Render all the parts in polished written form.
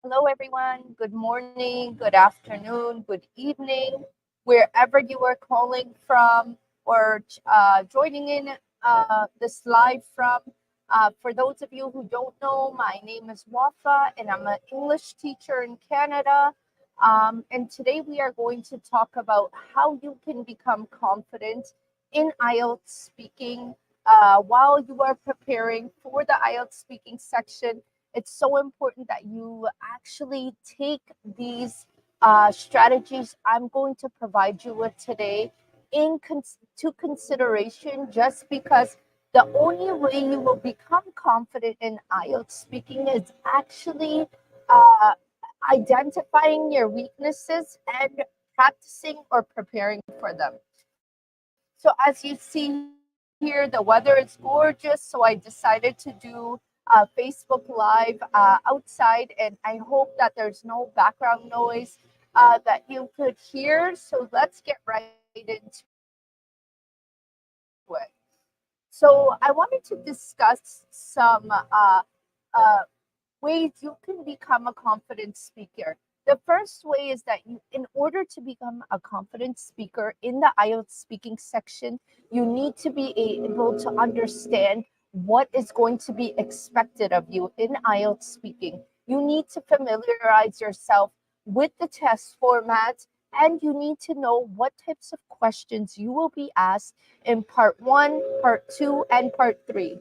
Hello, everyone. Good morning, good afternoon, good evening, wherever you are calling from or joining in this live from. For those of you who don't know, my name is Wafa, and I'm an English teacher in Canada. And today we are going to talk about how you can become confident in IELTS speaking while you are preparing for the IELTS speaking section. It's so important that you actually take these strategies I'm going to provide you with today to consideration, just because the only way you will become confident in IELTS speaking is actually uh, identifying your weaknesses and practicing or preparing for them. So as you see here, the weather is gorgeous, so I decided to do Facebook Live outside, and I hope that there's no background noise that you could hear. So let's get right into it. So I wanted to discuss some ways you can become a confident speaker. The first way is that in order to become a confident speaker in the IELTS speaking section, you need to be able to understand what is going to be expected of you in IELTS speaking. You need to familiarize yourself with the test format, and you need to know what types of questions you will be asked in part one, part two, and part three.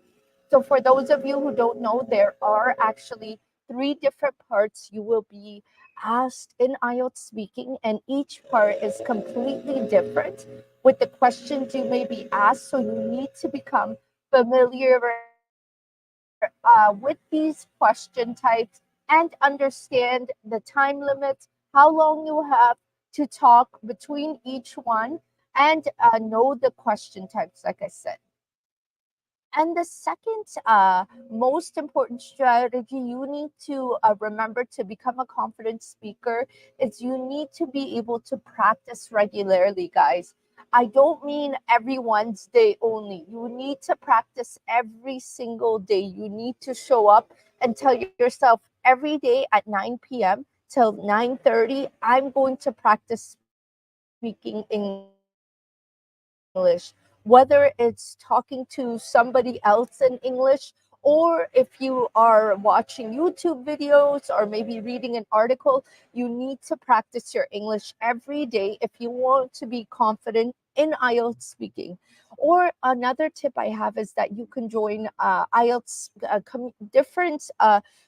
So, for those of you who don't know, there are actually three different parts you will be asked in IELTS speaking, and each part is completely different with the questions you may be asked. So, you need to become familiar with these question types and understand the time limits, how long you have to talk between each one, and know the question types, like I said. And the second most important strategy you need to remember to become a confident speaker is you need to be able to practice regularly, guys. I don't mean every Wednesday only. You need to practice every single day. You need to show up and tell yourself every day at 9 p.m. till 9:30, I'm going to practice speaking English. Whether it's talking to somebody else in English, or if you are watching YouTube videos or maybe reading an article, you need to practice your English every day if you want to be confident in IELTS speaking. Or another tip I have is that you can join different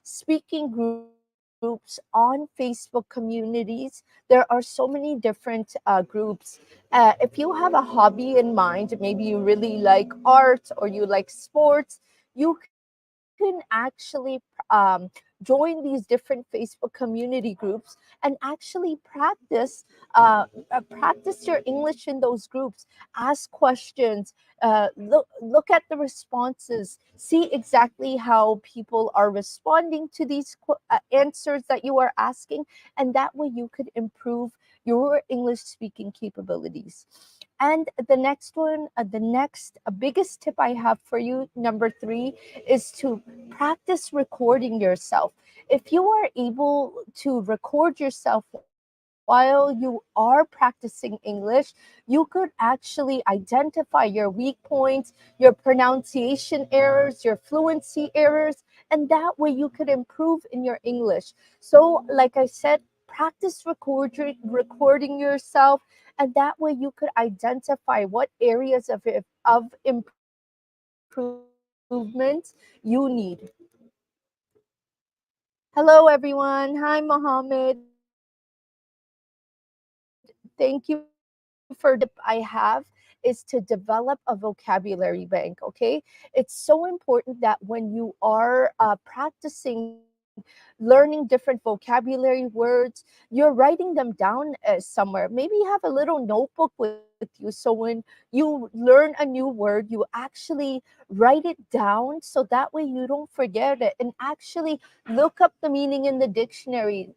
speaking groups on Facebook communities. There are so many different groups. If you have a hobby in mind, maybe you really like art or you like sports, you can actually join these different Facebook community groups and actually practice your English in those groups. Ask questions, look at the responses, see exactly how people are responding to these answers that you are asking, and that way you could improve your English speaking capabilities. And the next one, the next biggest tip I have for you, number three, is to practice recording yourself. If you are able to record yourself while you are practicing English, you could actually identify your weak points, your pronunciation errors, your fluency errors, and that way you could improve in your English. So, like I said, practice recording yourself, and that way you could identify what areas of improvement you need. Hello, everyone. Hi, Mohammed. Thank you for joining. The next tip I have is to develop a vocabulary bank. Okay, it's so important that when you are practicing learning different vocabulary words, you're writing them down somewhere. Maybe you have a little notebook with you, so when you learn a new word, you actually write it down, so that way you don't forget it, and actually look up the meaning in the dictionary.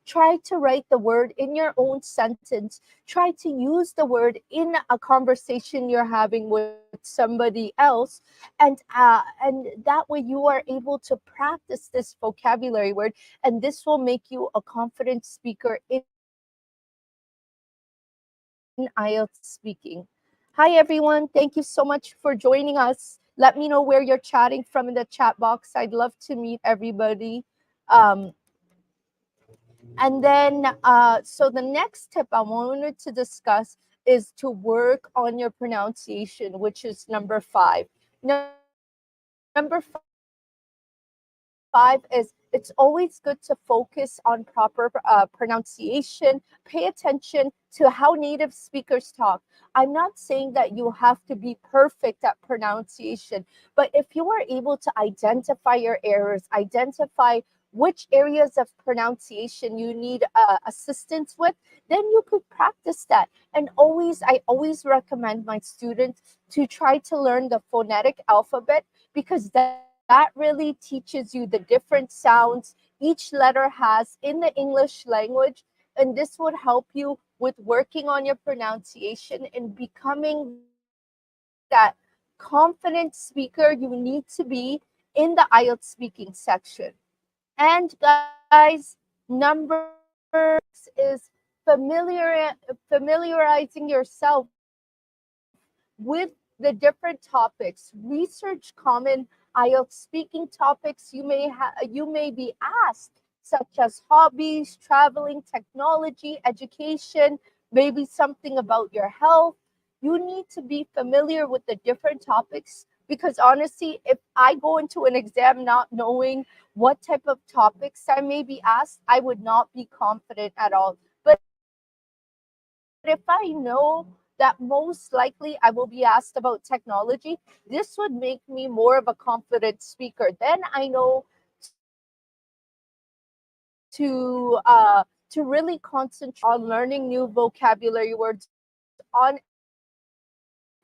Try to write the word in your own sentence. Try to use the word in a conversation you're having with somebody else, and that way you are able to practice this vocabulary word, and this will make you a confident speaker in IELTS speaking. Hi everyone, thank you so much for joining us. Let me know where you're chatting from in the chat box. I'd love to meet everybody. Um, so the next tip I wanted to discuss is to work on your pronunciation, which is number five. Number five is it's always good to focus on proper pronunciation. Pay attention to how native speakers talk. I'm not saying that you have to be perfect at pronunciation, but if you are able to identify your errors, identify which areas of pronunciation you need assistance with, then you could practice that. And I always recommend my students to try to learn the phonetic alphabet, because that really teaches you the different sounds each letter has in the English language. And this would help you with working on your pronunciation and becoming that confident speaker you need to be in the IELTS speaking section. And guys, number 6 is familiarizing yourself with the different topics. Research common IELTS speaking topics you may be asked, such as hobbies, traveling, technology, education, maybe something about your health. You need to be familiar with the different topics, because honestly, if I go into an exam not knowing what type of topics I may be asked, I would not be confident at all. But if I know that most likely I will be asked about technology, this would make me more of a confident speaker. Then I know to really concentrate on learning new vocabulary words on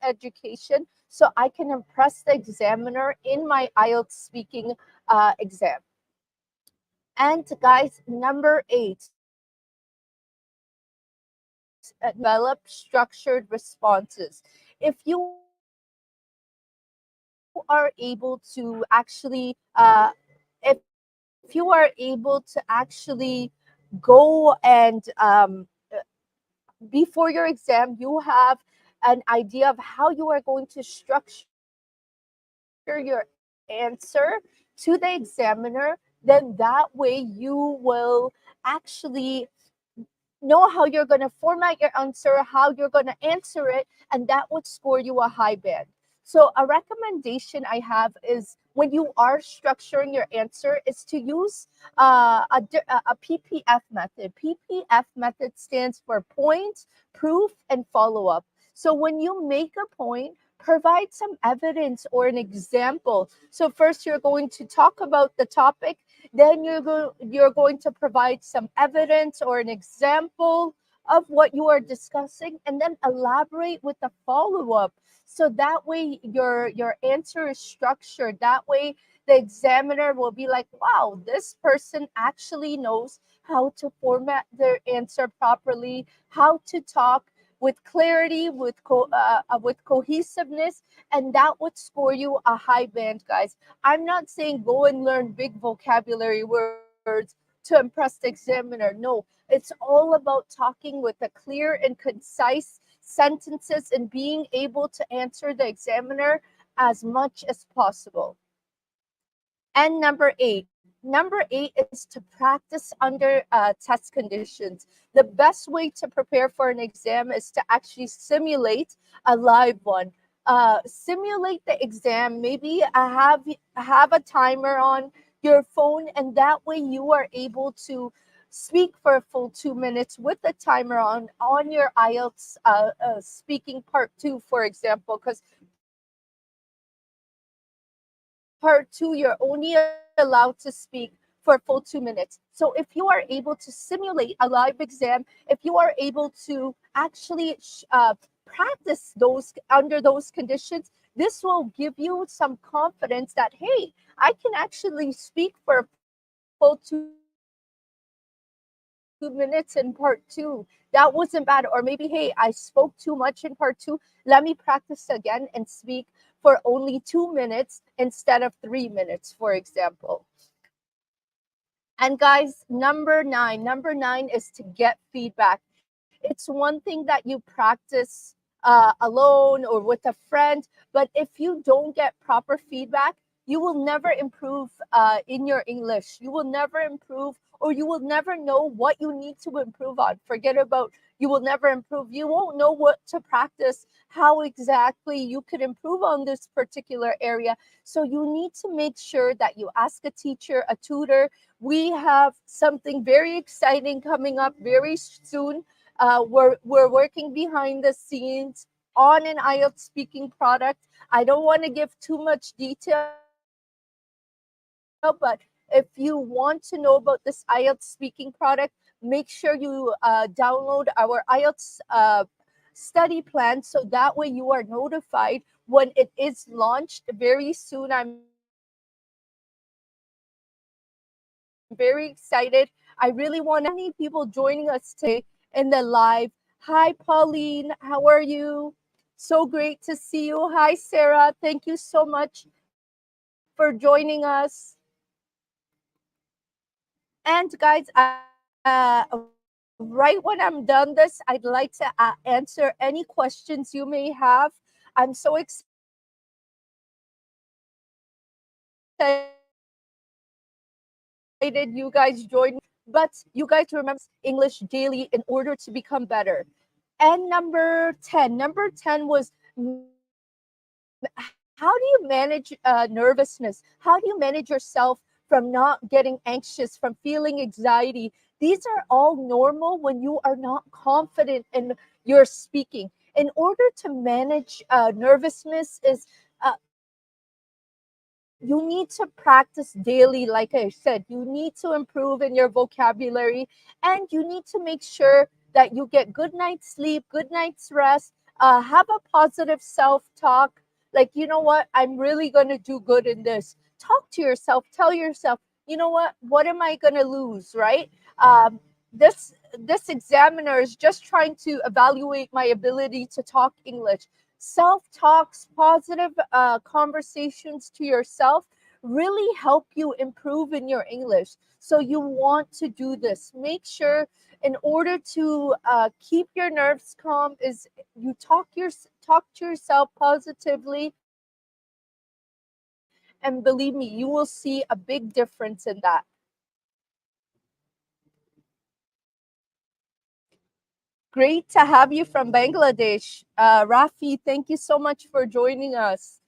education, so I can impress the examiner in my IELTS speaking exam. And guys, number 8, develop structured responses. If you are able to actually, if you are able to actually go and before your exam, you have an idea of how you are going to structure your answer to the examiner, then that way you will actually know how you're going to format your answer, how you're going to answer it, and that would score you a high band. So, a recommendation I have is when you are structuring your answer, is to use a PPF method. PPF method stands for point, proof, and follow up. So, when you make a point, provide some evidence or an example. So, first, you're going to talk about the topic, then you're going to provide some evidence or an example of what you are discussing, and then elaborate with a follow-up. So that way your answer is structured. That way the examiner will be like, wow, this person actually knows how to format their answer properly, how to talk with clarity, with cohesiveness, and that would score you a high band, guys. I'm not saying go and learn big vocabulary words to impress the examiner. No, it's all about talking with a clear and concise sentences and being able to answer the examiner as much as possible. And number eight is to practice under test conditions. The best way to prepare for an exam is to actually simulate a live one. Simulate the exam. Maybe have a timer on your phone, and that way you are able to speak for a full 2 minutes with the timer on your IELTS speaking part two, for example, because part two you're only allowed to speak for a full 2 minutes. So if you are able to simulate a live exam, if you are able to actually practice those under those conditions, this will give you some confidence that, hey, I can actually speak for a full 2 minutes. I can actually 2 minutes in part two. That wasn't bad. Or maybe, hey, I spoke too much in part two. Let me practice again and speak for only 2 minutes instead of 3 minutes, for example. And guys, number nine is to get feedback. It's one thing that you practice alone or with a friend, but if you don't get proper feedback, you will never improve in your English. You will never improve, or you will never know what you need to improve on. Forget about you will never improve. You won't know what to practice, how exactly you could improve on this particular area. So you need to make sure that you ask a teacher, a tutor. We have something very exciting coming up very soon. We're working behind the scenes on an IELTS speaking product. I don't want to give too much detail, but if you want to know about this IELTS speaking product, make sure you download our IELTS study plan, so that way you are notified when it is launched very soon. I'm very excited. I really want to see so many people joining us today in the live. Hi, Pauline. How are you? So great to see you. Hi, Sarah. Thank you so much for joining us. And guys, right when I'm done this, I'd like to answer any questions you may have. I'm so excited you guys joining me today. And but you guys remember English daily in order to become better. And number 10 was how do you manage nervousness? How do you manage yourself from not getting anxious, from feeling anxiety? These are all normal when you are not confident in your speaking. In order to manage nervousness is you need to practice daily. Like I said, you need to improve in your vocabulary, and you need to make sure that you get good night's sleep, good night's rest, have a positive self-talk. Like, you know what, I'm really going to do good in this. Talk to yourself, tell yourself, you know what am I going to lose, right? This examiner is just trying to evaluate my ability to talk English. Self-talks, positive conversations to yourself really help you improve in your English. So you want to do this. Make sure, in order to keep your nerves calm, is you talk to yourself positively, and believe me, you will see a big difference in that. Great to have you from Bangladesh, Rafi. Thank you so much for joining us.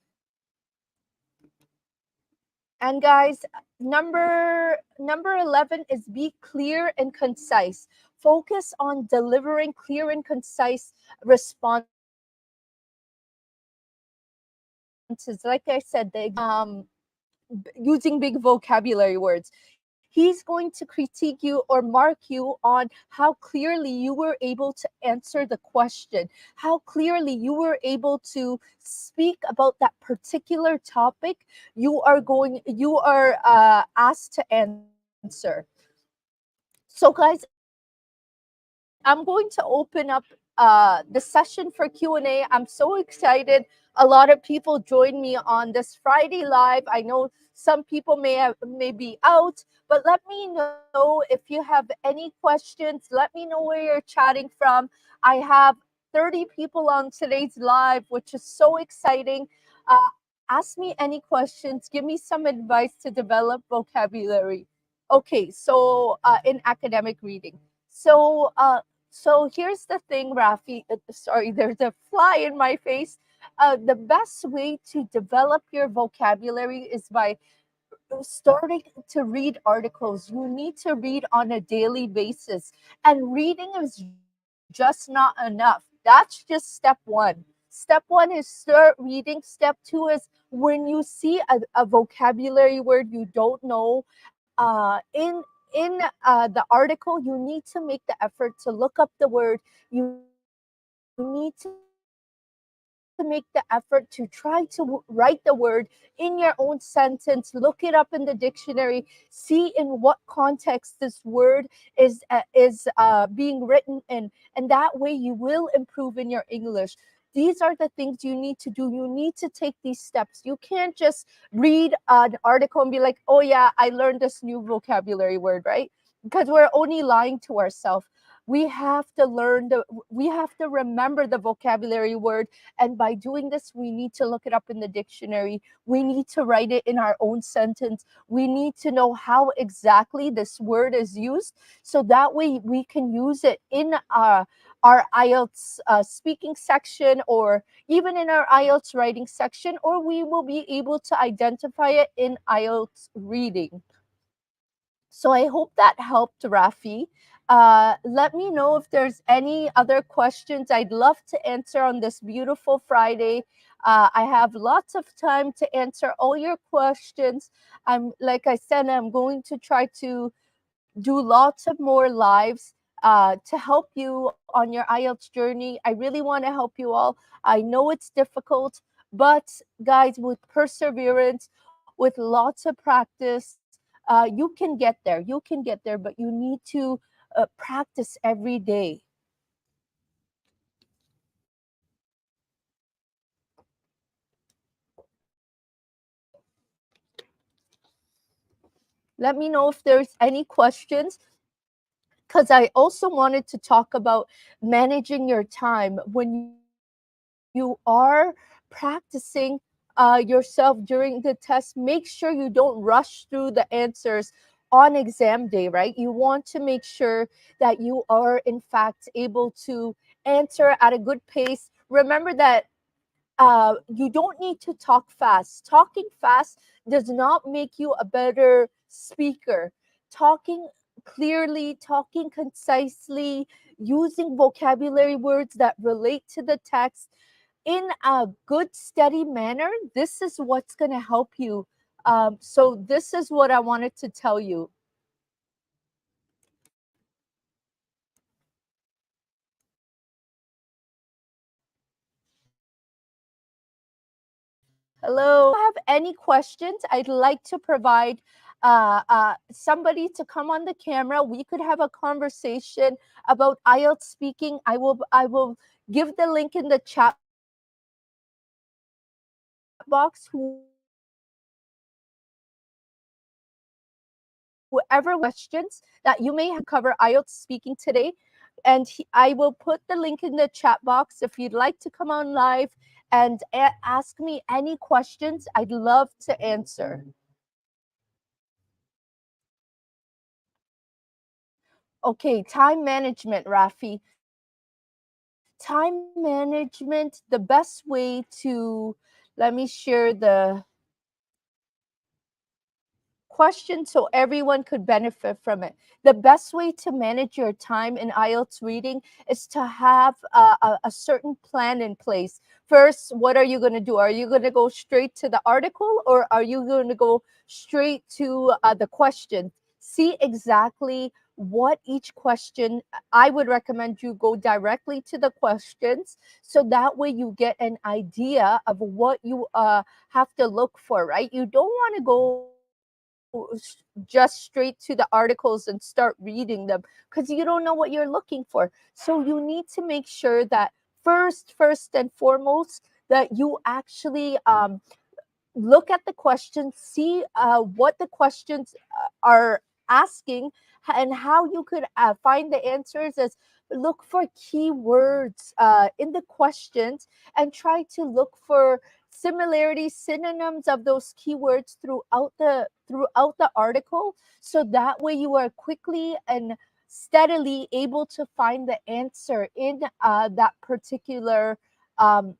And guys, number 11 is be clear and concise. Focus on delivering clear and concise responses. Like I said, the examiner is using big vocabulary words. He's going to critique you or mark you on how clearly you were able to answer the question, how clearly you were able to speak about that particular topic you are asked to answer. So guys, I'm going to open up the session for Q&A. I'm so excited. A lot of people joined me on this Friday live. I know some people may be out, but let me know if you have any questions. Let me know where you're chatting from. I have 30 people on today's live, which is so exciting. Uh, Ask me any questions. Give me some advice to develop vocabulary. Okay, so in academic reading. So so here's the thing, Rafi. Sorry, there's a fly in my face. The best way to develop your vocabulary is by starting to read articles. You need to read on a daily basis. And reading is just not enough. That's just step one. Step one is start reading. Step two is when you see a vocabulary word you don't know, in the article, you need to make the effort to look up the word. You need to make the effort to to make the effort to try to write the word in your own sentence, look it up in the dictionary, see in what context this word is being written in, and that way you will improve in your English. These are the things you need to do. You need to take these steps. You can't just read an article and be like, oh yeah, I learned this new vocabulary word, right? Because we're only lying to ourselves. We have to we have to remember the vocabulary word, and by doing this we need to look it up in the dictionary. We need to write it in our own sentence. We need to know how exactly this word is used, so that way we can use it in our IELTS speaking section, or even in our IELTS writing section, or we will be able to identify it in IELTS reading. So I hope that helped, Rafi. Let me know if there's any other questions. I'd love to answer on this beautiful Friday. I have lots of time to answer all your questions. Like I said, I'm going to try to do lots of more lives to help you on your IELTS journey. I really want to help you all. I know it's difficult, but guys, with perseverance, with lots of practice, you can get there. You can get there, but you need to practice every day. Let me know if there's any questions, because I also wanted to talk about managing your time when you are practicing yourself during the test. Make sure you don't rush through the answers on exam day, right? You want to make sure that you are, in fact, able to answer at a good pace. Remember that you don't need to talk fast. Talking fast does not make you a better speaker. Talking clearly, talking concisely, using vocabulary words that relate to the text in a good, steady manner, this is what's going to help you. So, this is what I wanted to tell you. Hello. If you have any questions, I'd like to provide somebody to come on the camera. We could have a conversation about IELTS speaking. I will give the link in the chat box. Whoever has any questions, whoever has any questions that you may have to cover IELTS speaking today, and I will put the link in the chat box if you'd like to come on live and ask me any questions. I'd love to answer. Okay, time management, Rafi. Time management, the best way to, let me share the question so everyone could benefit from it. The best way to manage your time in IELTS reading is to have a certain plan in place. First, what are you going to do? Are you going to go straight to the article, or are you going to go straight to the question? See exactly what each question. I would recommend you go directly to the questions, so that way you get an idea of what you have to look for, right? You don't want to go just straight to the articles and start reading them, because you don't know what you're looking for. So you need to make sure that first and foremost, that you actually look at the questions, see what the questions are asking, and how you could find the answers. As look for keywords in the questions, and try to look for similarities, synonyms of those keywords throughout the article, so that way you are quickly and steadily able to find the answer um,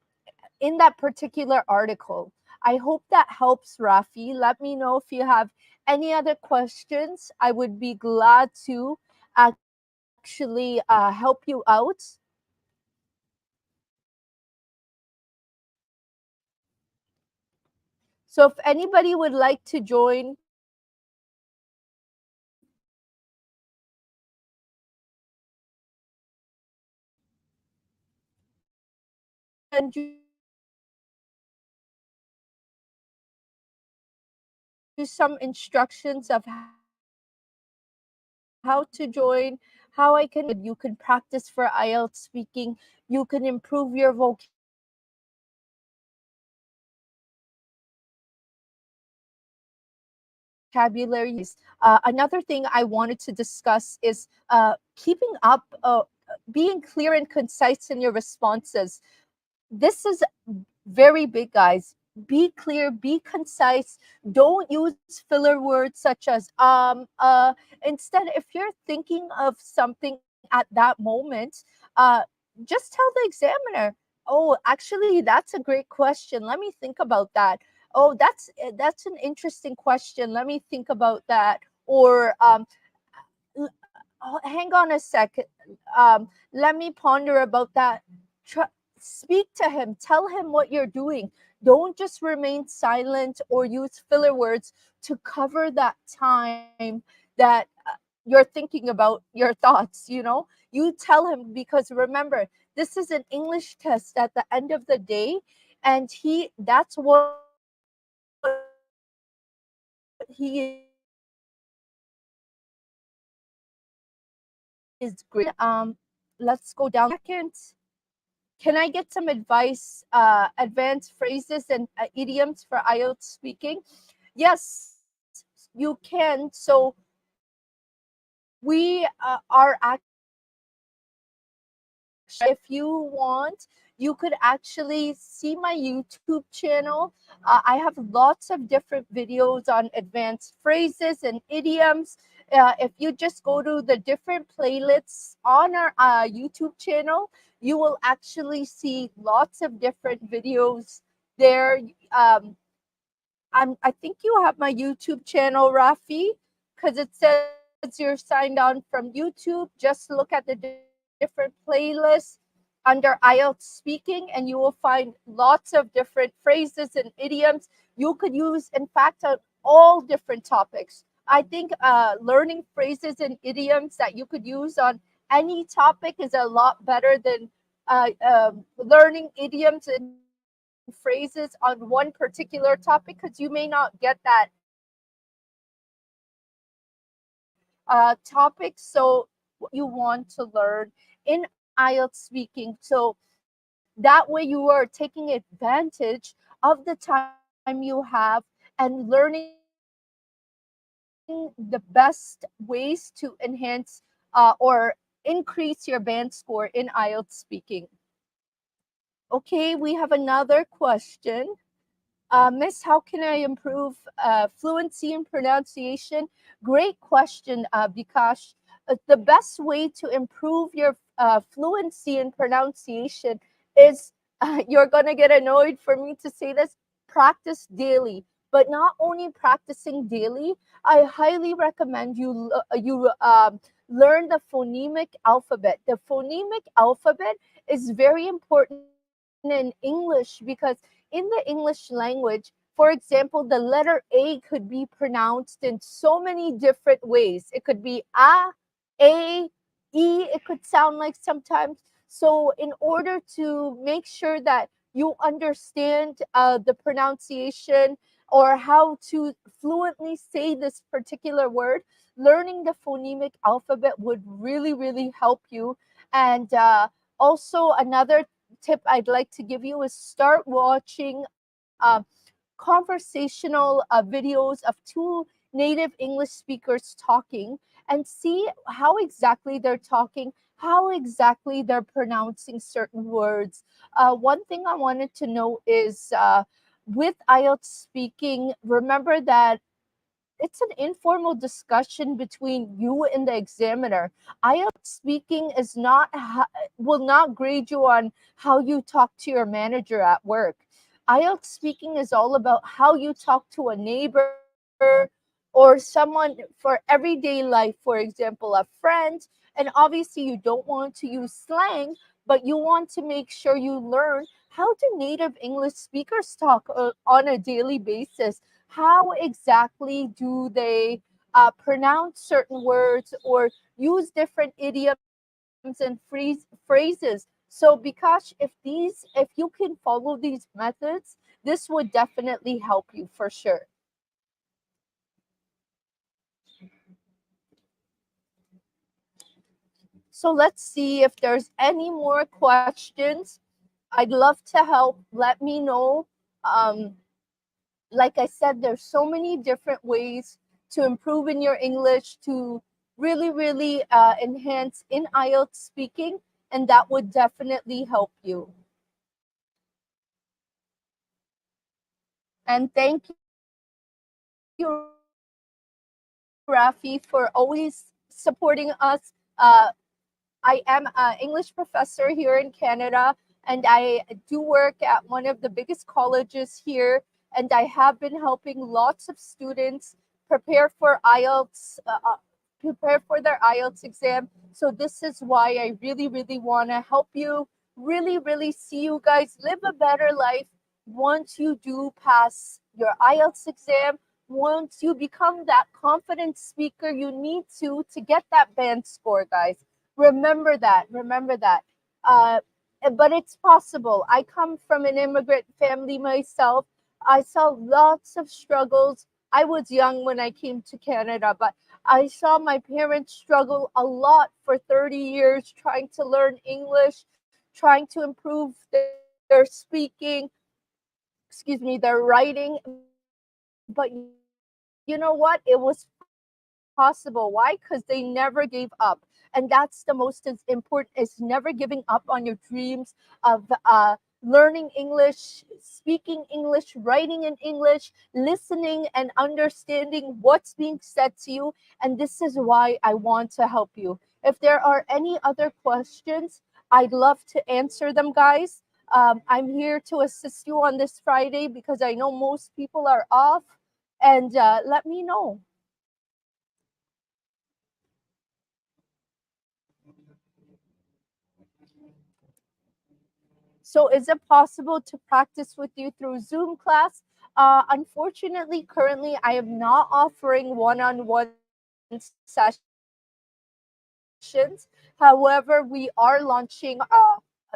in that particular article. I hope that helps, Rafi. Let me know if you have any other questions. I would be glad to actually help you out. So if anybody would like to join, I'll send you the link. some instructions of how to join, how I can you can practice for IELTS speaking, you can improve your vocabulary, you can improve your pronunciation. Another thing I wanted to discuss is keeping up, being clear and concise in your responses. This is very big, guys. Be clear, be concise. Don't use filler words such as instead, if you're thinking of something at that moment, just tell the examiner, oh, actually that's a great question, let me think about that. Oh, that's an interesting question, let me think about that. Or hang on a second, let me ponder about that. Try, speak to him, tell him what you're doing. Don't just remain silent or use filler words to cover that time that you're thinking about your thoughts, you tell him, because remember, this is an English test at the end of the day, and that's what he is grading you on. So let's go down second. Can I get some advice, advanced phrases and idioms for IELTS speaking? Yes, you can. So we are actually, if you want, you could actually see my YouTube channel. I have lots of different videos on advanced phrases and idioms. If you just go to the different playlists on our YouTube channel, you will actually see lots of different videos there. Um, I think you have my YouTube channel, Rafi, because it says you're signed on from YouTube. Just look at the different playlists under IELTS speaking, and you will find lots of different phrases and idioms you could use, in fact, on all different topics. I think learning phrases and idioms that you could use on any topic is a lot better than learning idioms and phrases on one particular topic, because you may not get that topic. So what you want to learn in IELTS speaking. So that way you are taking advantage of the time you have and learning the best ways to enhance or increase your band score in IELTS speaking. Okay, we have another question. Miss, how can I improve fluency and pronunciation? Great question, Bikash. The best way to improve your fluency and pronunciation is, you're going to get annoyed for me to say this, practice daily. But not only practicing daily, I highly recommend you learn the phonemic alphabet. The phonemic alphabet is very important in English, because in the English language, for example, the letter A could be pronounced in so many different ways. It could be a, e, it could sound like sometimes. So, in order to make sure that you understand the pronunciation or how to fluently say this particular word, learning the phonemic alphabet would really, really help you. And also, another tip I'd like to give you is start watching conversational videos of two native English speakers talking, and see how exactly they're talking, how exactly they're pronouncing certain words. One thing I wanted to know is, with IELTS speaking, remember that it's an informal discussion between you and the examiner. IELTS speaking is not will not grade you on how you talk to your manager at work. IELTS speaking is all about how you talk to a neighbor or someone for everyday life, for example, a friend. And obviously, you don't want to use slang, but you want to make sure you learn how do native English speakers talk on a daily basis. How exactly do they pronounce certain words or use different idioms and phrases? So, because if you can follow these methods, this would definitely help you for sure. So let's see if there's any more questions. I'd love to help. Let me know. Um, like I said, there's so many different ways to improve in your English, to really, really enhance in IELTS speaking, and that would definitely help you. And thank you, Rafi, for always supporting us. I am an English professor here in Canada, and I do work at one of the biggest colleges here. And I have been helping lots of students prepare for prepare for their IELTS exam. So this is why I really, really want to help you. Really, really see you guys live a better life once you do pass your IELTS exam, once you become that confident speaker you need to get that band score, guys. Remember that. Remember that. Uh, but it's possible. I come from an immigrant family myself. I saw lots of struggles. I was young when I came to Canada, but I saw my parents struggle a lot for 30 years trying to learn English, trying to improve their speaking, their writing. But you know what? It was possible. Why? Because they never gave up. And that's the most is important, is never giving up on your dreams of learning English, speaking English, writing in English, listening and understanding what's being said to you. And this is why I want to help you. If there are any other questions, I'd love to answer them, guys. I'm here to assist you on this Friday because I know most people are off. And let me know. So, is it possible to practice with you through Zoom class? Unfortunately, currently, I am not offering one on one sessions. However, we are launching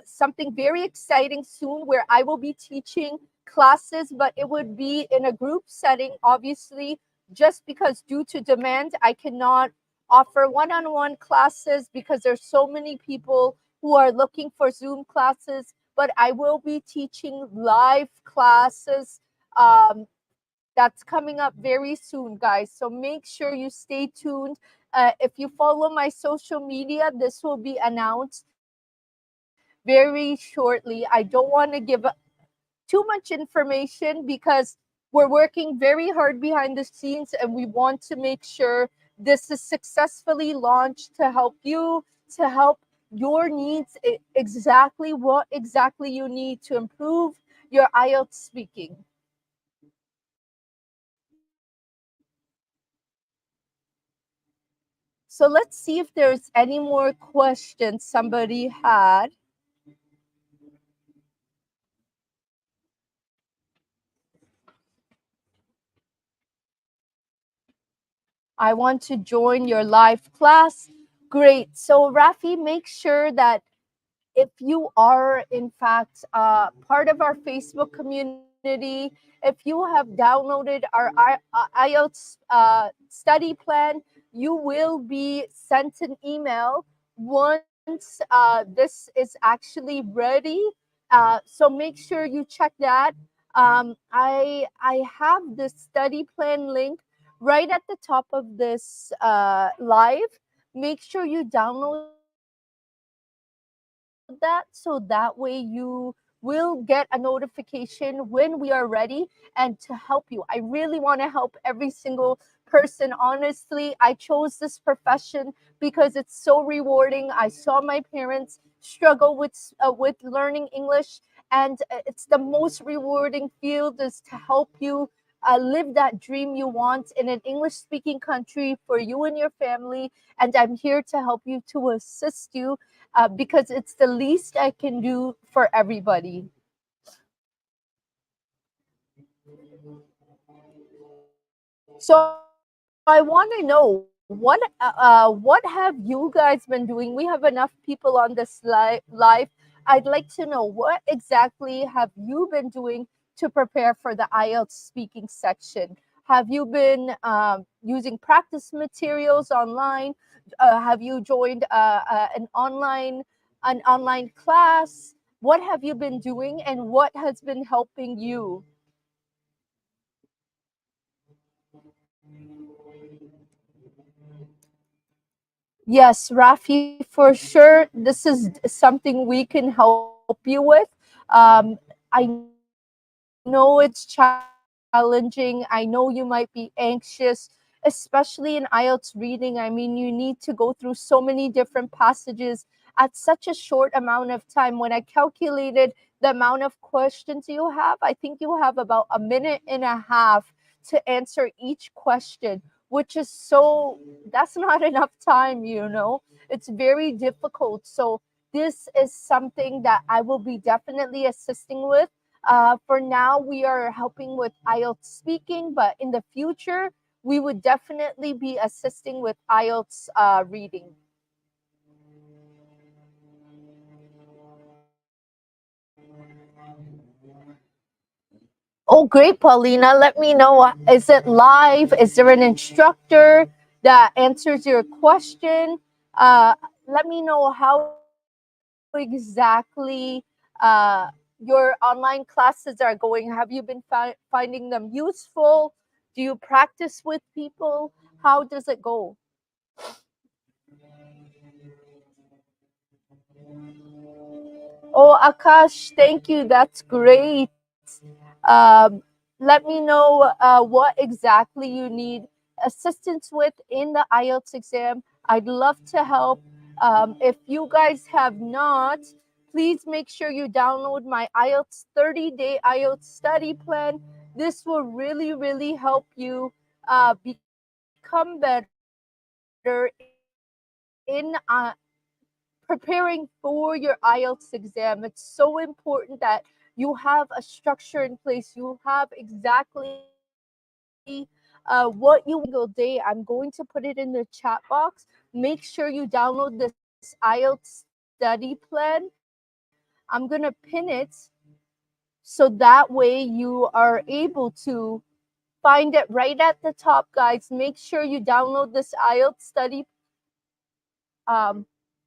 something very exciting soon where I will be teaching classes, but it would be in a group setting, obviously, just because due to demand, I cannot offer one on one classes because there's so many people who are looking for Zoom classes. But I will be teaching live classes. Um, that's coming up very soon, guys. So make sure you stay tuned. If you follow my social media, this will be announced very shortly. I don't want to give too much information because we're working very hard behind the scenes and we want to make sure this is successfully launched to help you, to help your needs, exactly what exactly you need to improve your IELTS speaking. So let's see if there's any more questions somebody had. I want to join your live class. Great. So, Rafi, make sure that if you are, in fact, part of our Facebook community, if you have downloaded our IELTS study plan, you will be sent an email once this is actually ready. So make sure you check that. I have the study plan link right at the top of this live. Make sure you download that so that way you will get a notification when we are ready and to help you. I really want to help every single person. Honestly, I chose this profession because it's so rewarding. I saw my parents struggle with learning English, and it's the most rewarding field is to help you live that dream you want in an English speaking country for you and your family. And I'm here to help you, to assist you, because it's the least I can do for everybody. So I want to know what have you guys been doing? We have enough people on this live. I'd like to know what exactly have you been doing to prepare for the IELTS speaking section. Have you been using practice materials online? Have you joined an online class? What have you been doing, and what has been helping you? Yes, Rafi, for sure. This is something we can help you with. I know it's challenging. I know you might be anxious, especially in IELTS reading. I mean, you need to go through so many different passages at such a short amount of time. When I calculated the amount of questions you have, I think you have about a minute and a half to answer each question, which is that's not enough time. It's very difficult. So this is something that I will be definitely assisting with. For now, we are helping with IELTS speaking, but in the future, we would definitely be assisting with IELTS reading. Oh, great, Paulina. Let me know. Is it live? Is there an instructor that answers your question? Uh, Let me know how exactly your online classes are going. Have you been finding them useful? Do you practice with people? How does it go? Oh, Akash, thank you. That's great. Um, Let me know what exactly you need assistance with in the IELTS exam. I'd love to help. If you guys have not, please make sure you download my IELTS 30-day IELTS study plan. This will really, really help you become better in preparing for your IELTS exam. It's so important that you have a structure in place. You have exactly what you want to do every single day. I'm going to put it in the chat box. Make sure you download this IELTS study plan. I'm going to pin it so that way you are able to find it right at the top, guys. Make sure you download this IELTS study um,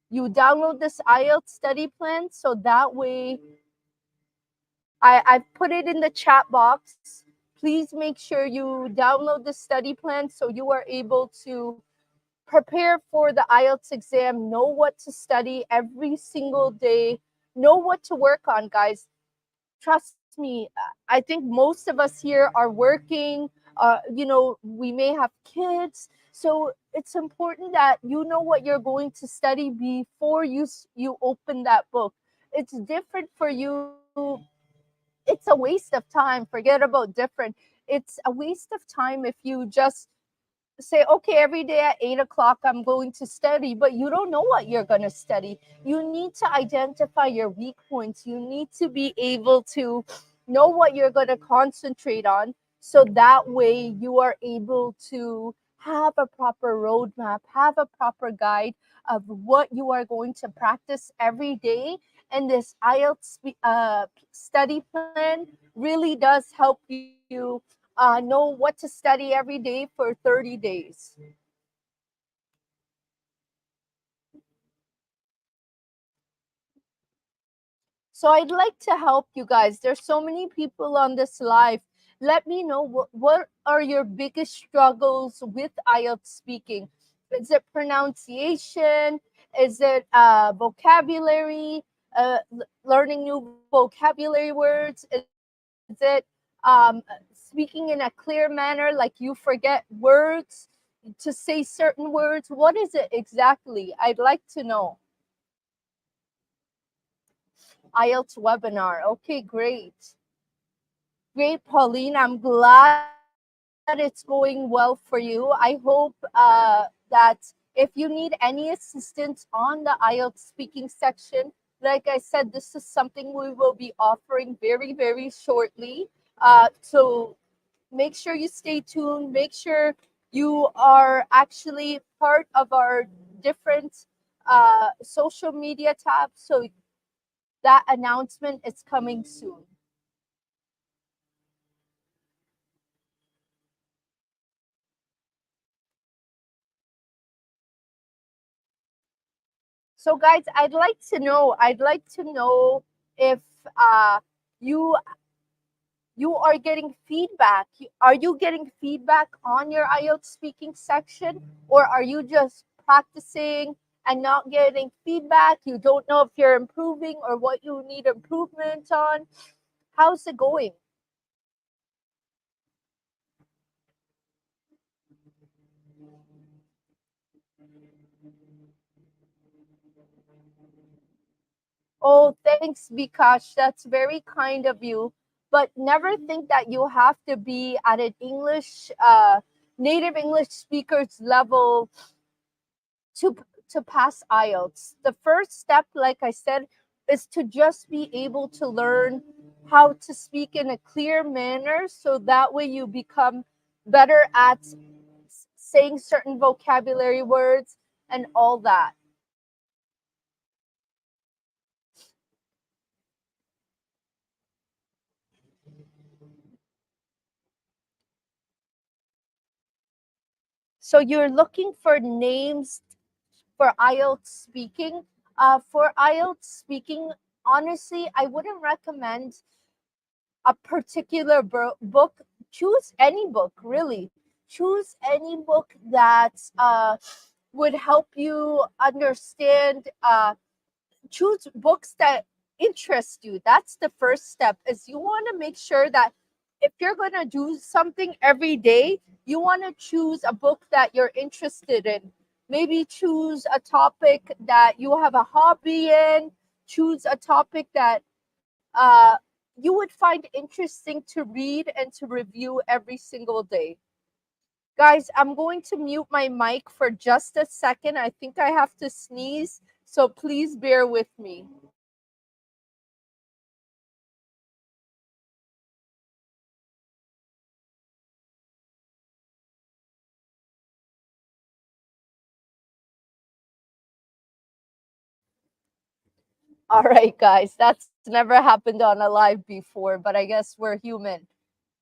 you download this IELTS study plan so that way I've put it in the chat box. Please make sure you download the study plan so you are able to prepare for the IELTS exam, know what to study every single day, know what to work on, guys. Trust me, I think most of us here are working. We may have kids, so it's important that you know what you're going to study before you open that book. It's different for you. It's a waste of time. Forget about different. It's a waste of time if you just say, okay, every day at 8 o'clock, I'm going to study, but you don't know what you're going to study. You need to identify your weak points. You need to be able to know what you're going to concentrate on so that way you are able to have a proper roadmap, have a proper guide of what you are going to practice every day. And this IELTS study plan really does help you know what to study every day for 30 days. So I'd like to help you guys. There's so many people on this live. Let me know what are your biggest struggles with IELTS speaking. Is it pronunciation? Is it vocabulary? Learning new vocabulary words? Is it speaking in a clear manner, like you forget words to say certain words? What is it exactly? I'd like to know. IELTS webinar. Okay, great. Great, Pauline. I'm glad it's going well for you. I hope that if you need any assistance on the IELTS speaking section, like I said, this is something we will be offering very, very shortly. So make sure you stay tuned. Make sure you are actually part of our different social media tabs. So that announcement is coming soon. So, guys, I'd like to know if uh, you you are getting feedback. Are you getting feedback on your IELTS speaking section, or are you just practicing and not getting feedback? You don't know if you're improving or what you need improvement on. How's it going? Oh, thanks, Bikash. That's very kind of you. But never think that you have to be at an native English speaker's level to to pass IELTS. The first step, like I said, is to just be able to learn how to speak in a clear manner, so that way you become better at saying certain vocabulary words and all that. So you're looking for names for IELTS speaking. For IELTS speaking, honestly, I wouldn't recommend a particular book. Choose any book, really. Choose any book that would help you understand. Choose books that interest you. That's the first step. Is you want to make sure that if you're going to do something every day, you want to choose a book that you're interested in. Maybe choose a topic that you have a hobby in. Choose a topic that uh, you would find interesting to read and to review every single day. Guys, I'm going to mute my mic for just a second. I think I have to sneeze, so please bear with me. All right, guys, that's never happened on a live before, but I guess we're human.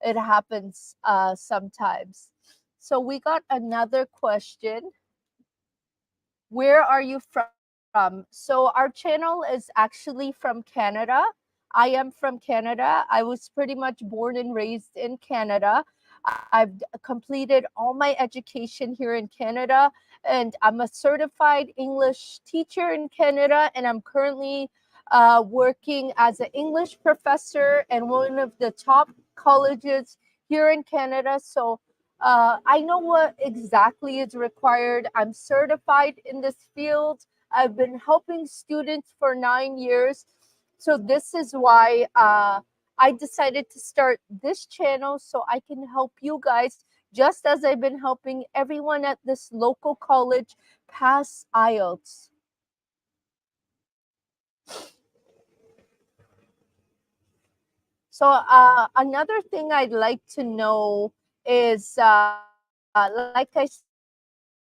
It happens sometimes. So we got another question. Where are you from? So our channel is actually from Canada. I am from Canada. I was pretty much born and raised in Canada. I've completed all my education here in Canada, and I'm a certified English teacher in Canada, and I'm currently working as an English professor in one of the top colleges here in Canada. So I know what exactly is required. I'm certified in this field. I've been helping students for 9 years. So, this is why I decided to start this channel so I can help you guys, just as I've been helping everyone at this local college pass IELTS. So, another thing I'd like to know is, like I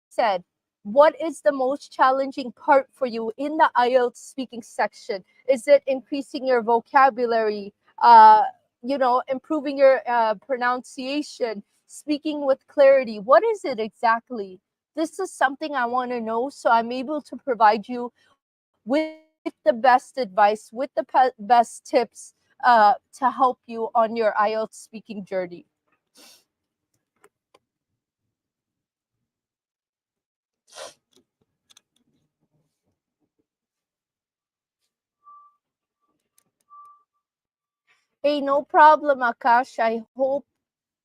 said, what is the most challenging part for you in the IELTS speaking section? Is it increasing your vocabulary? Improving your pronunciation, speaking with clarity? What is it exactly? This is something I want to know, so I'm able to provide you with the best advice, with the best tips to help you on your IELTS speaking journey. Hey, no problem, Akash. I hope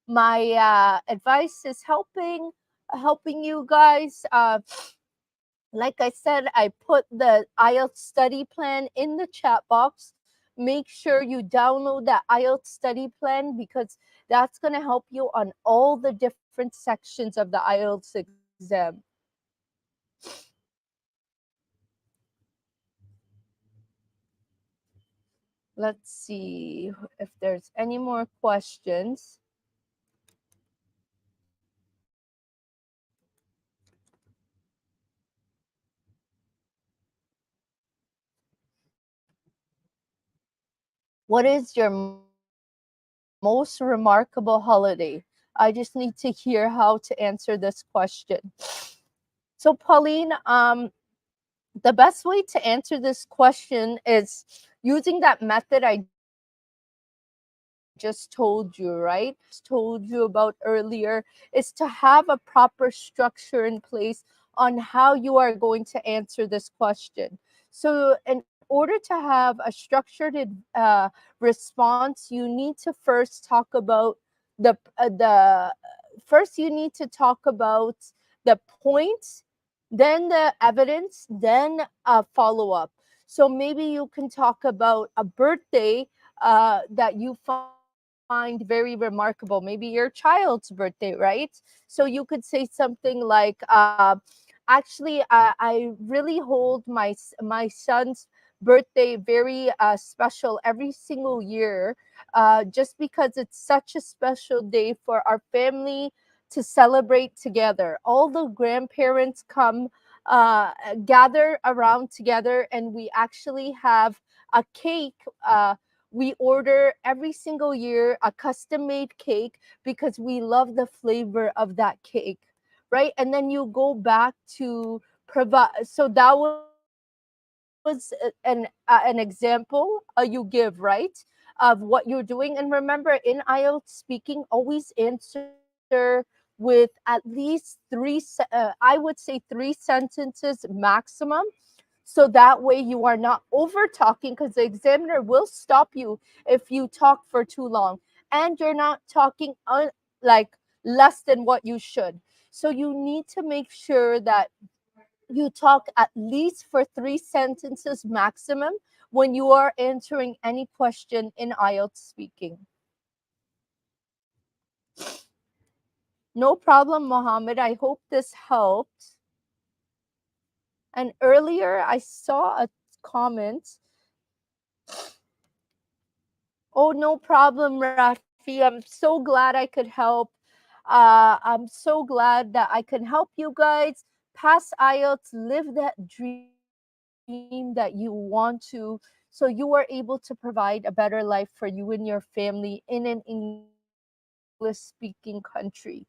my advice is helping you guys. Like I said, I put the IELTS study plan in the chat box. Make sure you download that IELTS study plan, because that's going to help you on all the different sections of the IELTS exam. Let's see if there's any more questions. What is your most remarkable holiday? I just need to hear how to answer this question. So, Pauline, The best way to answer this question is using that method I just told you, right? Told you about earlier, is to have a proper structure in place on how you are going to answer this question. So, in order to have a structured response, you need to first talk about the first you need to talk about the points, then the evidence, then a follow up. So maybe you can talk about a birthday that you find very remarkable, maybe your child's birthday, right? So you could say something like, actually, I really hold my son's birthday very special every single year, just because it's such a special day for our family to celebrate together. All the grandparents come, uh, gather around together, and we actually have a cake. We order every single year a custom made cake because we love the flavor of that cake, right? And then you go back to provide. So that was an example you give, right, of what you're doing. And remember, in IELTS speaking, always answer with at least I would say three sentences maximum, so that way you are not over talking, because the examiner will stop you if you talk for too long, and you're not talking like less than what you should. So you need to make sure that you talk at least for three sentences maximum when you are answering any question in IELTS speaking. No problem, Mohammed. I hope this helped. And earlier I saw a comment. Oh, no problem, Rafi. I'm so glad I could help. I'm so glad that I can help you guys pass IELTS, live that dream that you want to, so you are able to provide a better life for you and your family in an English speaking country.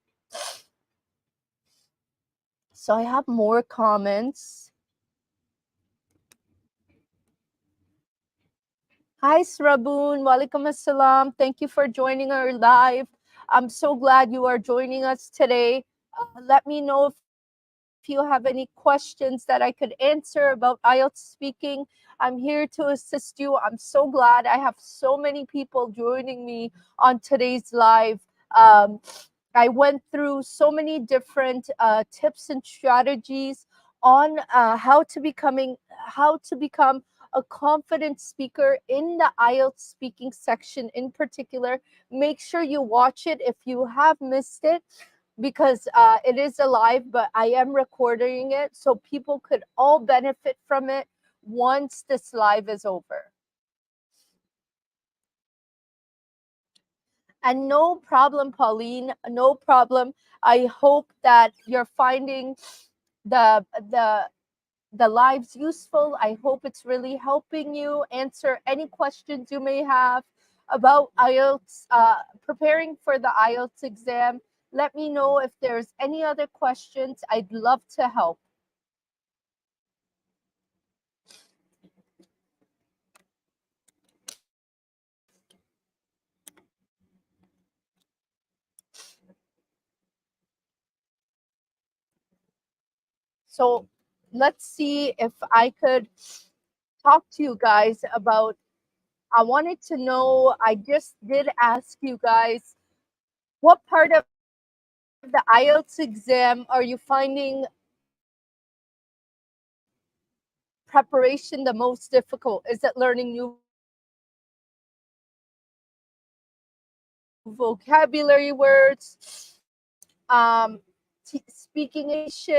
So I have more comments. Hi, Sraboon. Walaikum assalam. Thank you for joining our live. I'm so glad you are joining us today. Let me know if you have any questions that I could answer about IELTS speaking. I'm here to assist you. I'm so glad. I have so many people joining me on today's live. Um, I went through so many different tips and strategies on how to become a confident speaker in the IELTS speaking section in particular. Make sure you watch it if you have missed it, because it is alive, but I am recording it so people could all benefit from it once this live is over. And no problem, Pauline, no problem. I hope that you're finding the the lives useful. I hope it's really helping you answer any questions you may have about IELTS, preparing for the IELTS exam. Let me know if there's any other questions. I'd love to help. So let's see if I could talk to you guys about. I wanted to know, I just did ask you guys, what part of the IELTS exam are you finding preparation the most difficult? Is it learning new vocabulary words? Speaking English?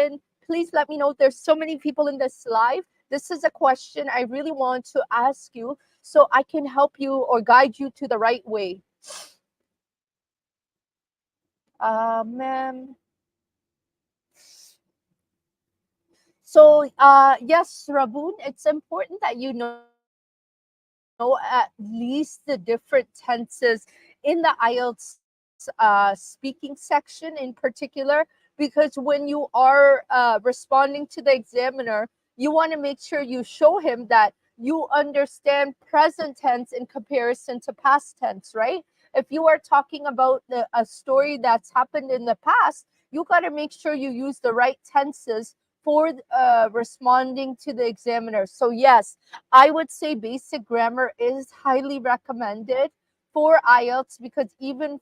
Please let me know. There's so many people in this live. This is a question I really want to ask you so I can help you or guide you to the right way. Ma'am. So, yes, Rabun, it's important that you know at least the different tenses in the IELTS speaking section in particular, because when you are responding to the examiner, you want to make sure you show him that you understand present tense in comparison to past tense, right? If you are talking about a story that's happened in the past, you got to make sure you use the right tenses for responding to the examiner. So, yes, I would say basic grammar is highly recommended for IELTS, because even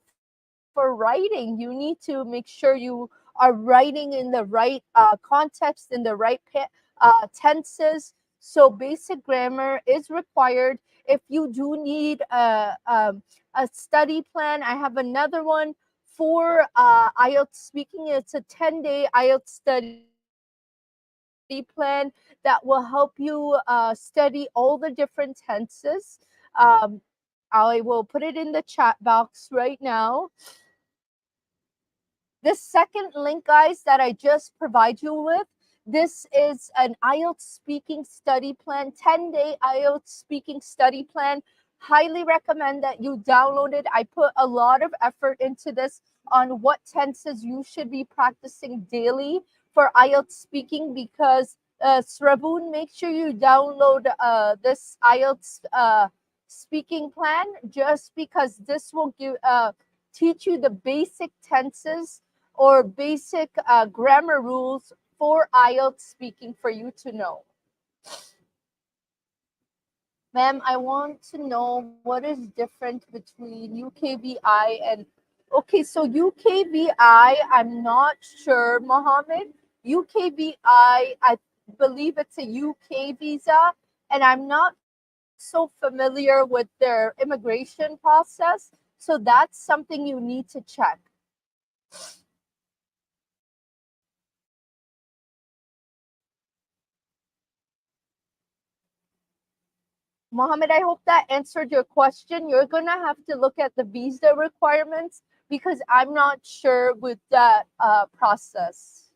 for writing, you need to make sure you are writing in the right context, in the right tenses. So, basic grammar is required. If you do need a study plan, I have another one for IELTS speaking. It's a 10-day IELTS study plan that will help you study all the different tenses. Um, I will put it in the chat box right now. This second link, guys, that I just provide you with, this is an IELTS speaking study plan, 10-day IELTS speaking study plan. Highly recommend that you download it. I put a lot of effort into this on what tenses you should be practicing daily for IELTS speaking, because Sraboon, make sure you download this IELTS speaking plan, just because this will teach you the basic tenses or basic grammar rules for IELTS speaking for you to know. Ma'am, I want to know what is different between UKVI and. Okay, so UKVI, I'm not sure, Mohammed. UKVI, I believe it's a UK visa, and I'm not so familiar with their immigration process. So that's something you need to check. Mohammed, I hope that answered your question. You're going to have to look at the visa requirements, because I'm not sure with that process.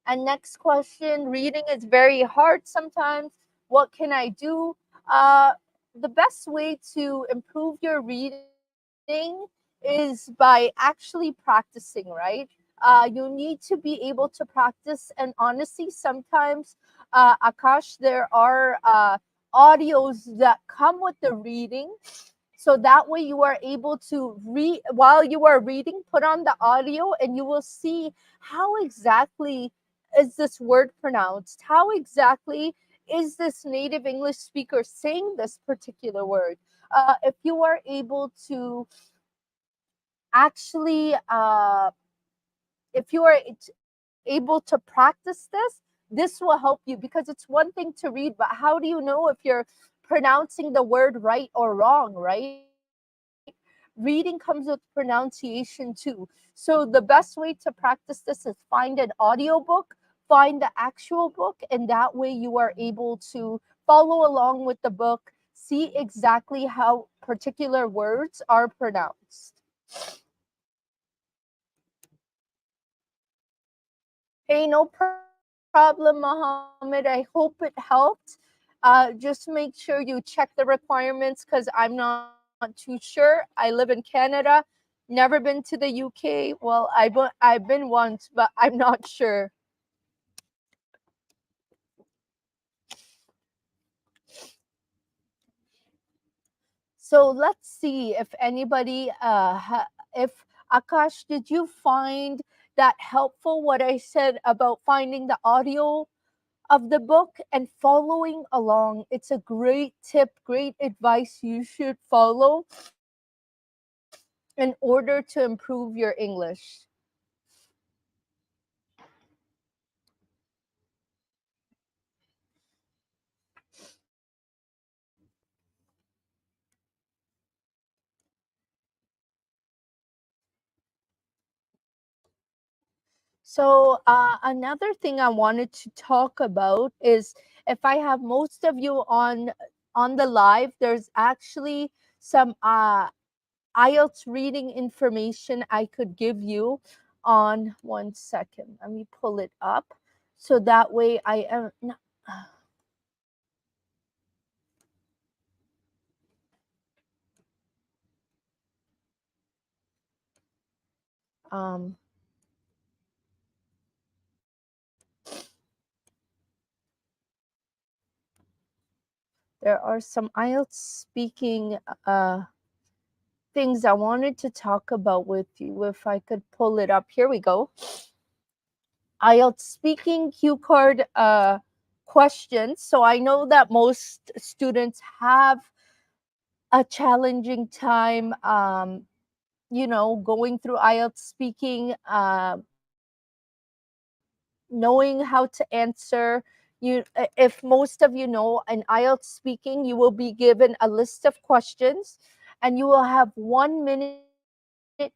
And next question, reading is very hard sometimes. What can I do? Uh, the best way to improve your reading is by actually practicing, right? You need to be able to practice. And honestly, sometimes, Akash, there are audios that come with the reading. So that way you are able to read while you are reading, put on the audio, and you will see how exactly is this word pronounced? How exactly is this native English speaker saying this particular word? If you are able to actually, if you are able to practice this will help you, because it's one thing to read, but how do you know if you're pronouncing the word right or wrong, right? Reading comes with pronunciation too. So the best way to practice this is find an audio book, find the actual book, and that way you are able to follow along with the book, see exactly how particular words are pronounced. Hey, no problem, Mohammed. I hope it helped. Just make sure you check the requirements, because I'm not too sure. I live in Canada, never been to the UK. Well, I've been once, but I'm not sure. So let's see if anybody, if Akash, did you find that helpful what I said about finding the audio of the book and following along? It's a great tip, great advice you should follow in order to improve your English. So, another thing I wanted to talk about is, if I have most of you on the live, there's actually some IELTS reading information I could give you on 1 second. Let me pull it up so that way I am. Um, there are some IELTS speaking things I wanted to talk about with you. If I could pull it up, here we go. IELTS speaking cue card questions. So I know that most students have a challenging time, going through IELTS speaking, knowing how to answer. If most of you know, in IELTS speaking, you will be given a list of questions, and you will have 1 minute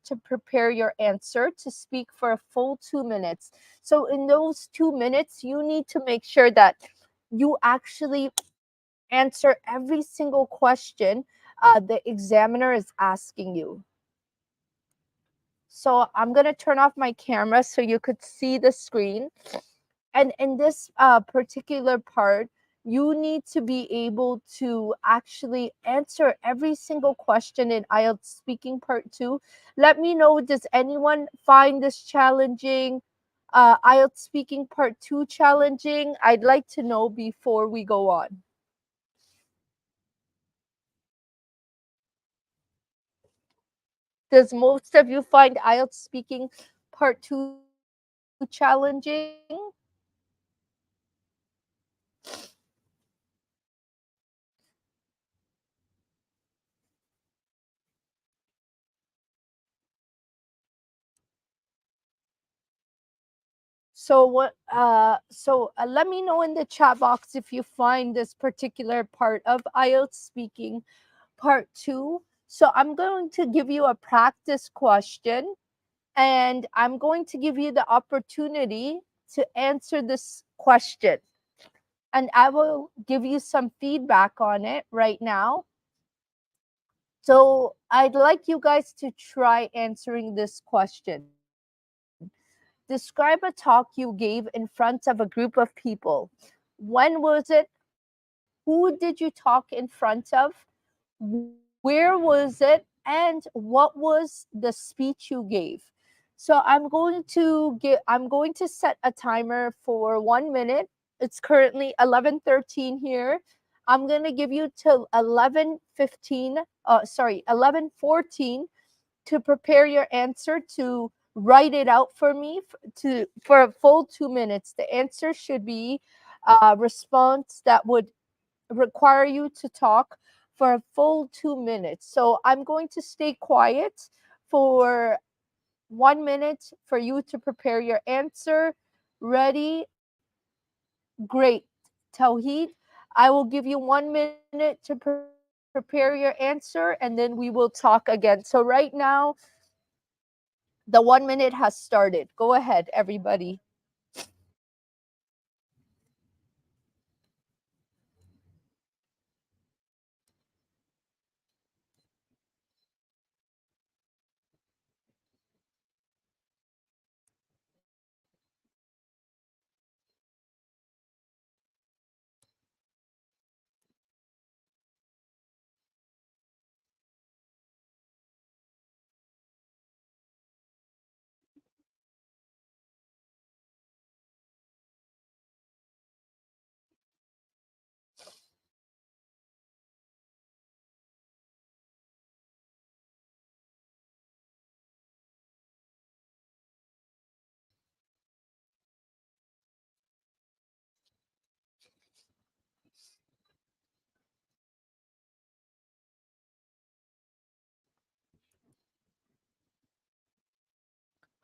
to prepare your answer to speak for a full 2 minutes. So in those 2 minutes, you need to make sure that you actually answer every single question the examiner is asking you. So I'm going to turn off my camera so you could see the screen. And in this particular part, you need to be able to actually answer every single question in IELTS speaking part 2. Let me know, does anyone find this challenging? IELTS speaking part 2 challenging? I'd like to know before we go on. Does most of you find IELTS speaking part 2 challenging? Let me know in the chat box if you find this particular part of IELTS speaking part 2. So I'm going to give you a practice question, and I'm going to give you the opportunity to answer this question. And I will give you some feedback on it right now. So I'd like you guys to try answering this question. Describe a talk you gave in front of a group of people. When was it? Who did you talk in front of? Where was it? And what was the speech you gave? So I'm going to set a timer for 1 minute. It's currently 11:13 here. I'm gonna give you till 11:15. Sorry, 11:14 to prepare your answer, to write it out for me for a full 2 minutes. The answer should be a response that would require you to talk for a full 2 minutes. So I'm going to stay quiet for 1 minute for you to prepare your answer. Ready? Great. Tawheed, I will give you 1 minute to prepare your answer, and then we will talk again. So right now, the 1 minute has started. Go ahead, everybody.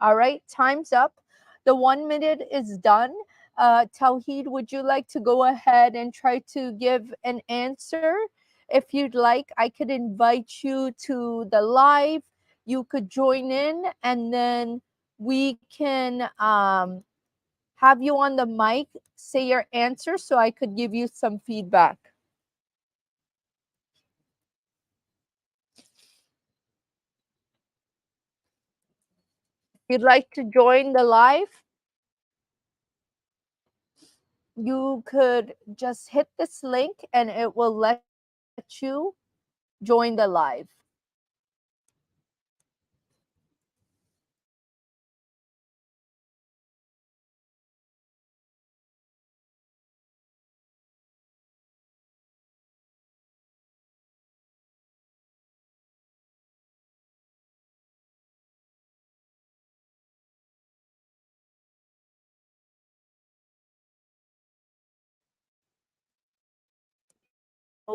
All right, time's up. The 1 minute is done. Tawheed, would you like to go ahead and try to give an answer? If you'd like, I could invite you to the live. You could join in, and then we can have you on the mic, say your answer so I could give you some feedback. If you'd like to join the live, you could just hit this link and it will let you join the live.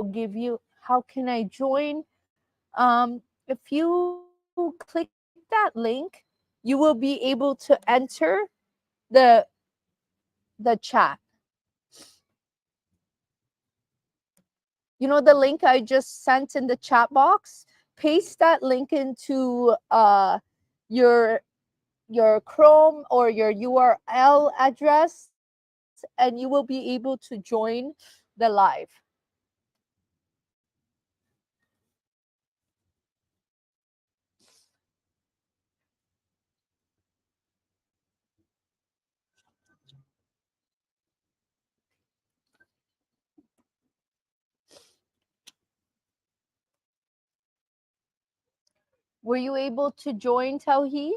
give you how can I join. If you click that link, you will be able to enter the chat. You know the link I just sent in the chat box? Paste that link into your Chrome or your URL address, and you will be able to join the live. Were you able to join, Tawheed?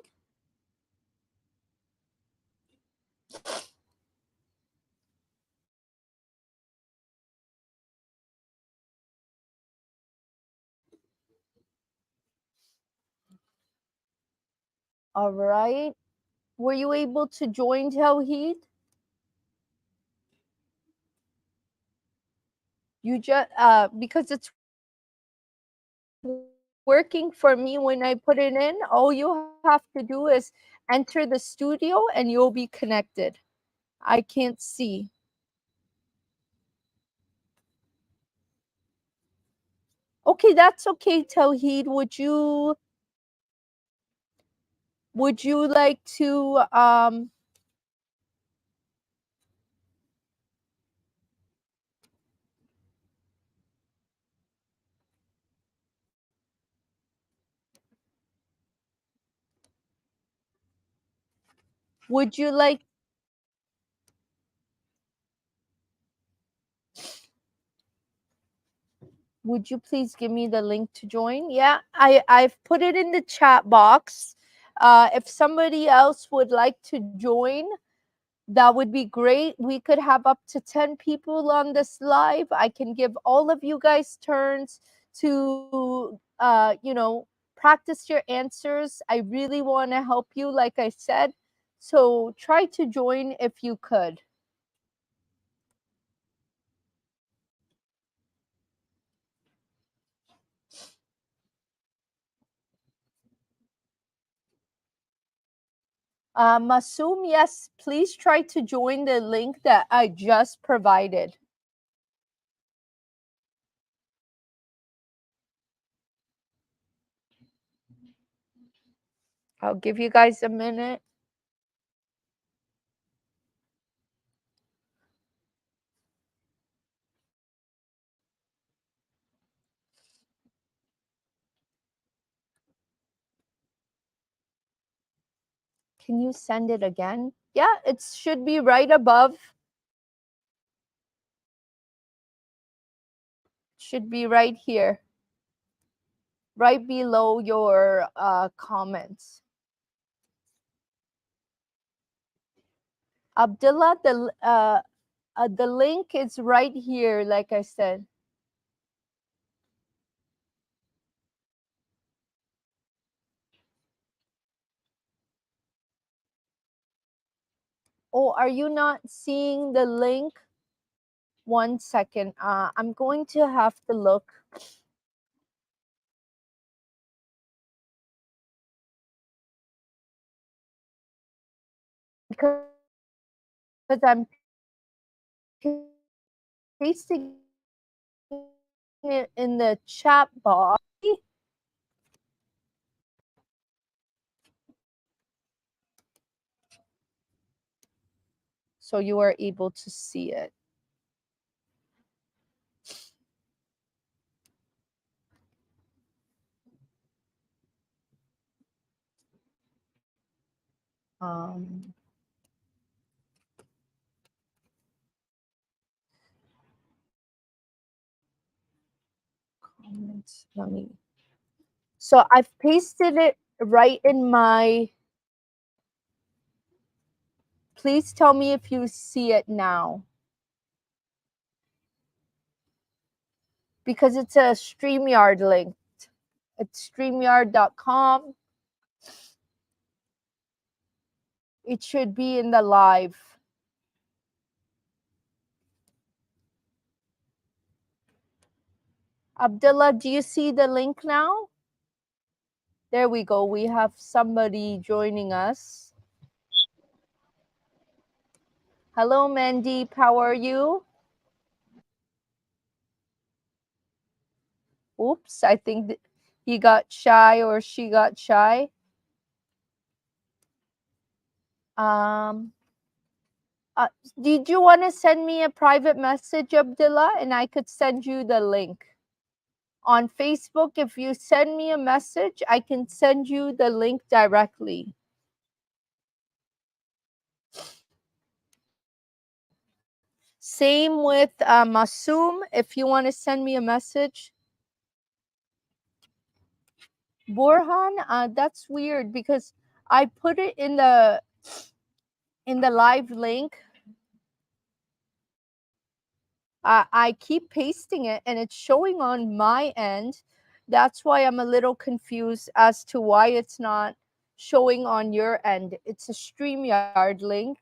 All right. Were you able to join, Tawheed? You just because it's working for me when I put it in. All you have to do is enter the studio and you'll be connected. I can't see. Okay, that's okay, Tawheed. Would you like to would you like would you please give me the link to join? Yeah, I've put it in the chat box. If somebody else would like to join, that would be great. We could have up to 10 people on this live. I can give all of you guys turns to, practice your answers. I really want to help you, like I said. So try to join if you could. Masum, yes, please try to join the link that I just provided. I'll give you guys a minute. Can you send it again? Yeah, it should be right above. Should be right here, right below your comments. Abdullah, the link is right here, like I said. Oh, are you not seeing the link? One second. I'm going to have to look. Because I'm pasting it in the chat box. So you are able to see it. Um, comments. Let me. So I've pasted it right in my. Please tell me if you see it now. Because it's a StreamYard link. It's StreamYard.com. It should be in the live. Abdullah, do you see the link now? There we go. We have somebody joining us. Hello, Mandeep. How are you? Oops, I think he got shy or she got shy. Um, uh, did you want to send me a private message, Abdullah, and I could send you the link? On Facebook, if you send me a message, I can send you the link directly. Same with Masoom. If you want to send me a message, Borhan, that's weird because I put it in the live link. I keep pasting it and it's showing on my end. That's why I'm a little confused as to why it's not showing on your end. It's a StreamYard link.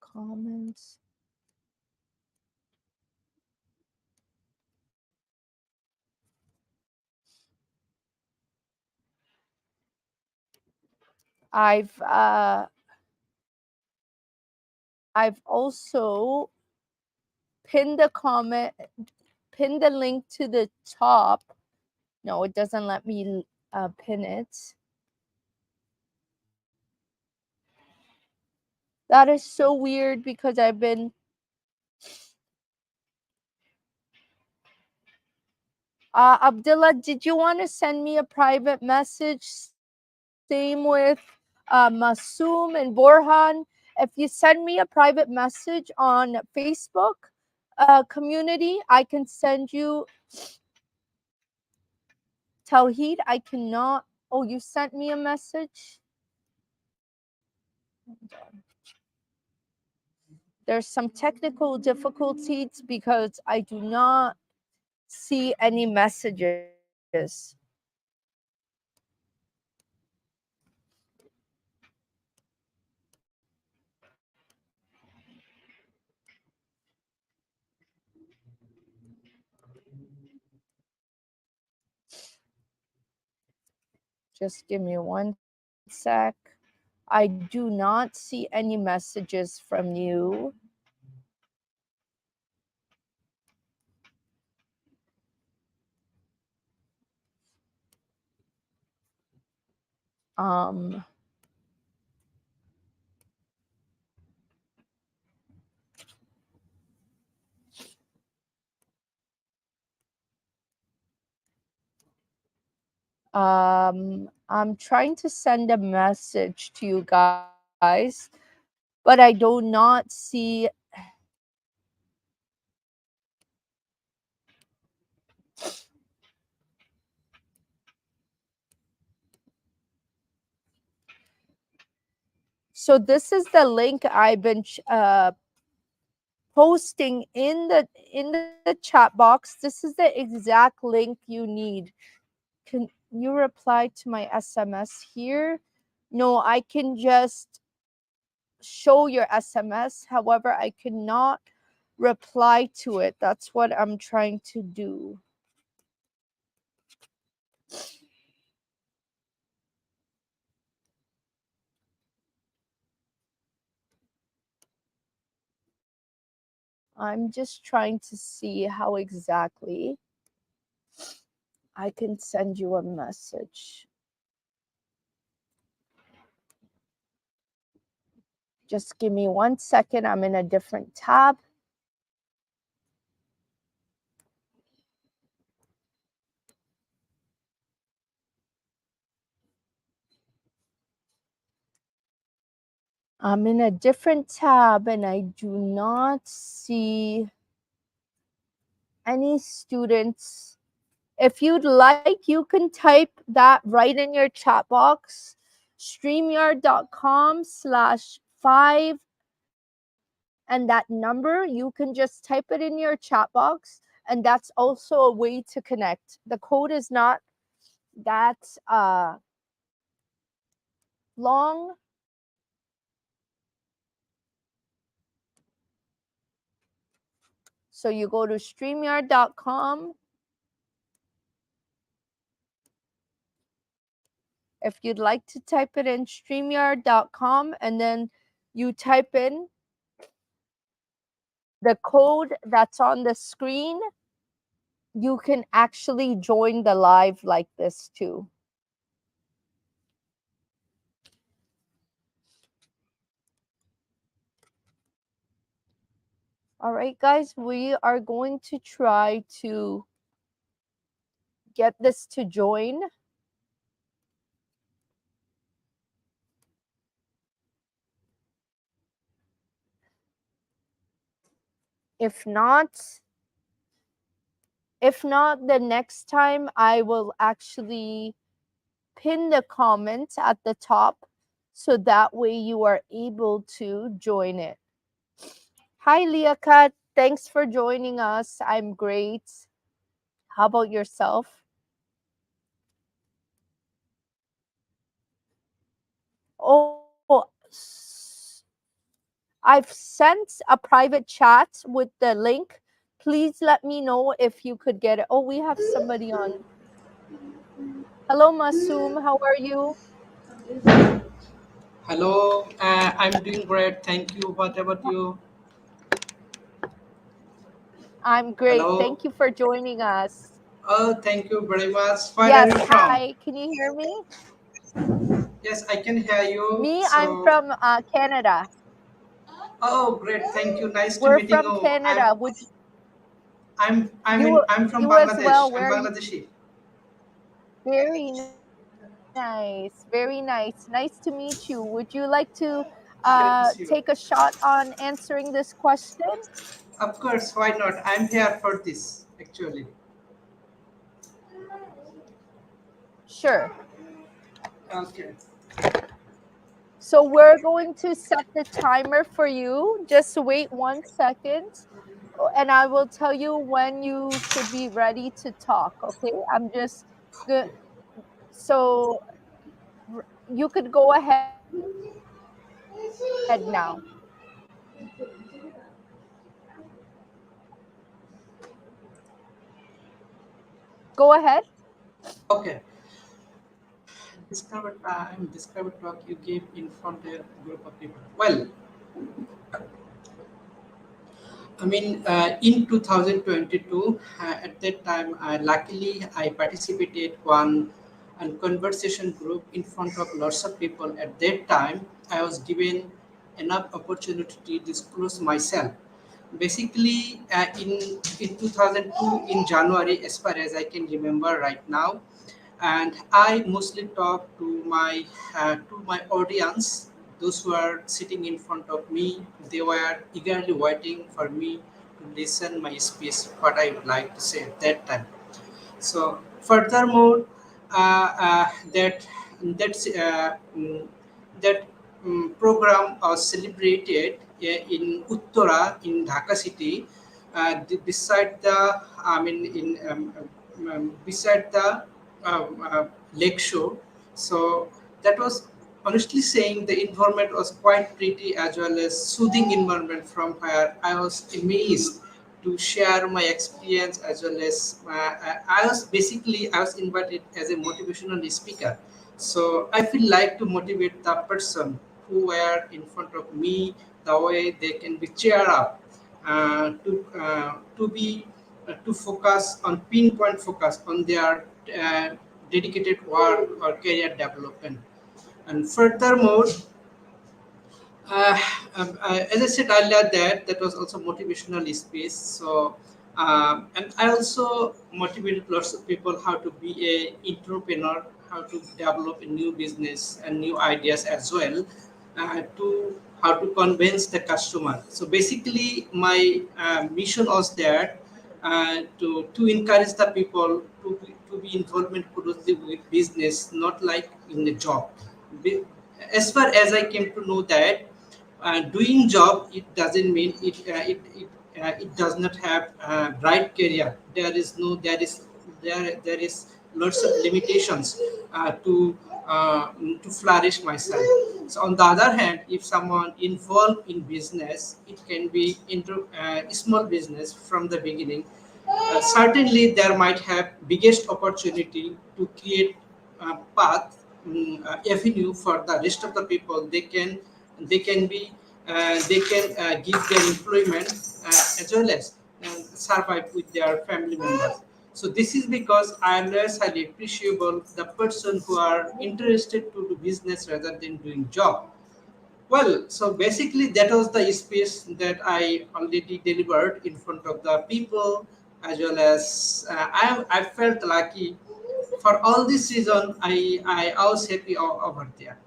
Comments. I've also pinned the comment, pinned the link to the top. No, it doesn't let me pin it. That is so weird because I've been Abdullah, did you want to send me a private message? Same with Masoom and Borhan. If you send me a private message on Facebook community, I can send you Tawheed. I cannot. Oh, you sent me a message? There's some technical difficulties because I do not see any messages. Just give me one sec. I do not see any messages from you. Um, I'm trying to send a message to you guys, but I do not see. So this is the link I've been posting in the chat box. This is the exact link you need. Can you reply to my SMS here? No, I can just show your SMS. However, I cannot reply to it. That's what I'm trying to do. I'm just trying to see how exactly I can send you a message. Just give me 1 second. I'm in a different tab. I'm in a different tab and I do not see any students. If you'd like, you can type that right in your chat box, streamyard.com/5 and that number. You can just type it in your chat box and that's also a way to connect. The code is not that long. So you go to streamyard.com. If you'd like to type it in, streamyard.com, and then you type in the code that's on the screen, you can actually join the live like this too. All right, guys, we are going to try to get this to join. If not, the next time I will actually pin the comment at the top so that way you are able to join it. Hi, Liakat. Thanks for joining us. I'm great. How about yourself? Oh, I've sent a private chat with the link. Please let me know if you could get it. Oh, we have somebody on. Hello, Masoom. How are you? Hello, I'm doing great. Thank you. What about you? I'm great. Hello. Thank you for joining us. Oh, thank you very much. Where are Yes, you from? hi. Can you hear me? Yes, I can hear you. Me, I'm So, from Canada. oh, great. Thank you. Nice to We're meeting from you. I'm Canada. Would I'm I'm in you I'm from you as Bangladesh. well? I'm Where are you? Bangladeshi. Very nice. Very nice. Nice to meet you. Would you like to Great to see take you. a shot on answering this question? Of course, why not? I'm here for this actually. Sure. Okay. So we're going to set the timer for you. Just wait 1 second, and I will tell you when you should be ready to talk. Okay? I'm just good. So you could go ahead now. Go ahead. Okay. Describe a talk you gave in front of a group of people. Well, in 2022, at that time, luckily I participated one and conversation group in front of lots of people. At that time, I was given enough opportunity to disclose myself. Basically, in 2002 in January, as far as I can remember right now, and I mostly talk to my audience, those who are sitting in front of me. They were eagerly waiting for me to listen my speech, what I would like to say at that time. So furthermore, that that's that program was celebrated in Uttara in Dhaka city, beside the beside the lake shore. So that was honestly saying the environment was quite pretty as well as soothing environment from where I was amazed to share my experience as well as I was invited as a motivational speaker. So I feel like to motivate the person who were in front of me, the way they can be cheer up, to be to focus on pinpoint focus on their dedicated work or career development. And furthermore, uh, as I said earlier, that was also motivational space. So, and I also motivated lots of people how to be a entrepreneur, how to develop a new business and new ideas as well, to how to convince the customer. So basically, my mission was there to encourage the people to be involvement closely with business, not like in the job. Be- as far as I came to know that doing job it doesn't mean it does not have bright career. There is lots of limitations to flourish myself. So on the other hand, if someone involved in business, it can be into small business from the beginning. Certainly, there might have biggest opportunity to create a path, avenue for the rest of the people. They can be they can give their employment as well as survive with their family members. So this is because I am less highly appreciable the person who are interested to do business rather than doing job. Well, so basically that was the speech that I already delivered in front of the people, as well as I felt lucky for all this reason. I was happy over there.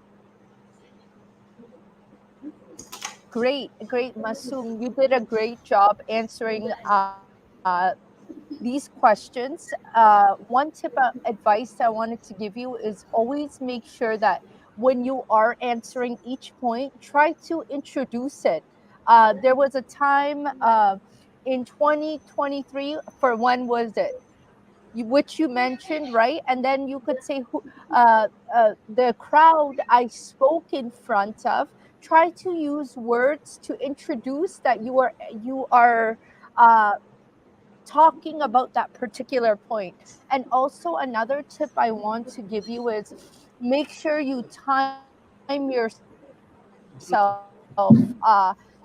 Great, Masum. You did a great job answering these questions. One tip of advice I wanted to give you is always make sure that when you are answering each point, try to introduce it. There was a time in 2023, for when was it? Which you mentioned, right? And then you could say who, the crowd I spoke in front of. Try to use words to introduce that you are uh, talking about that particular point. And also another tip I want to give you is make sure you time yourself,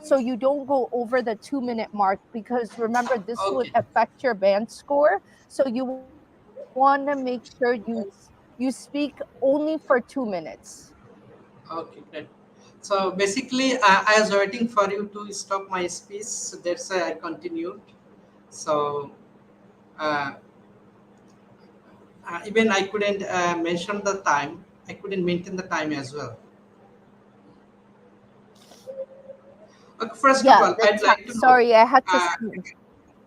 so you don't go over the 2 minute mark, because remember this would affect your band Okay, score. So you want to make sure you speak only for 2 minutes. okay, great. So basically, I was waiting for you to stop my speech, so that's why I continued. So uh, even I couldn't mention the time. I couldn't maintain the time as well. Okay, first of Yeah, all, the I'd time. like to know. Sorry, I had to Uh, sneeze.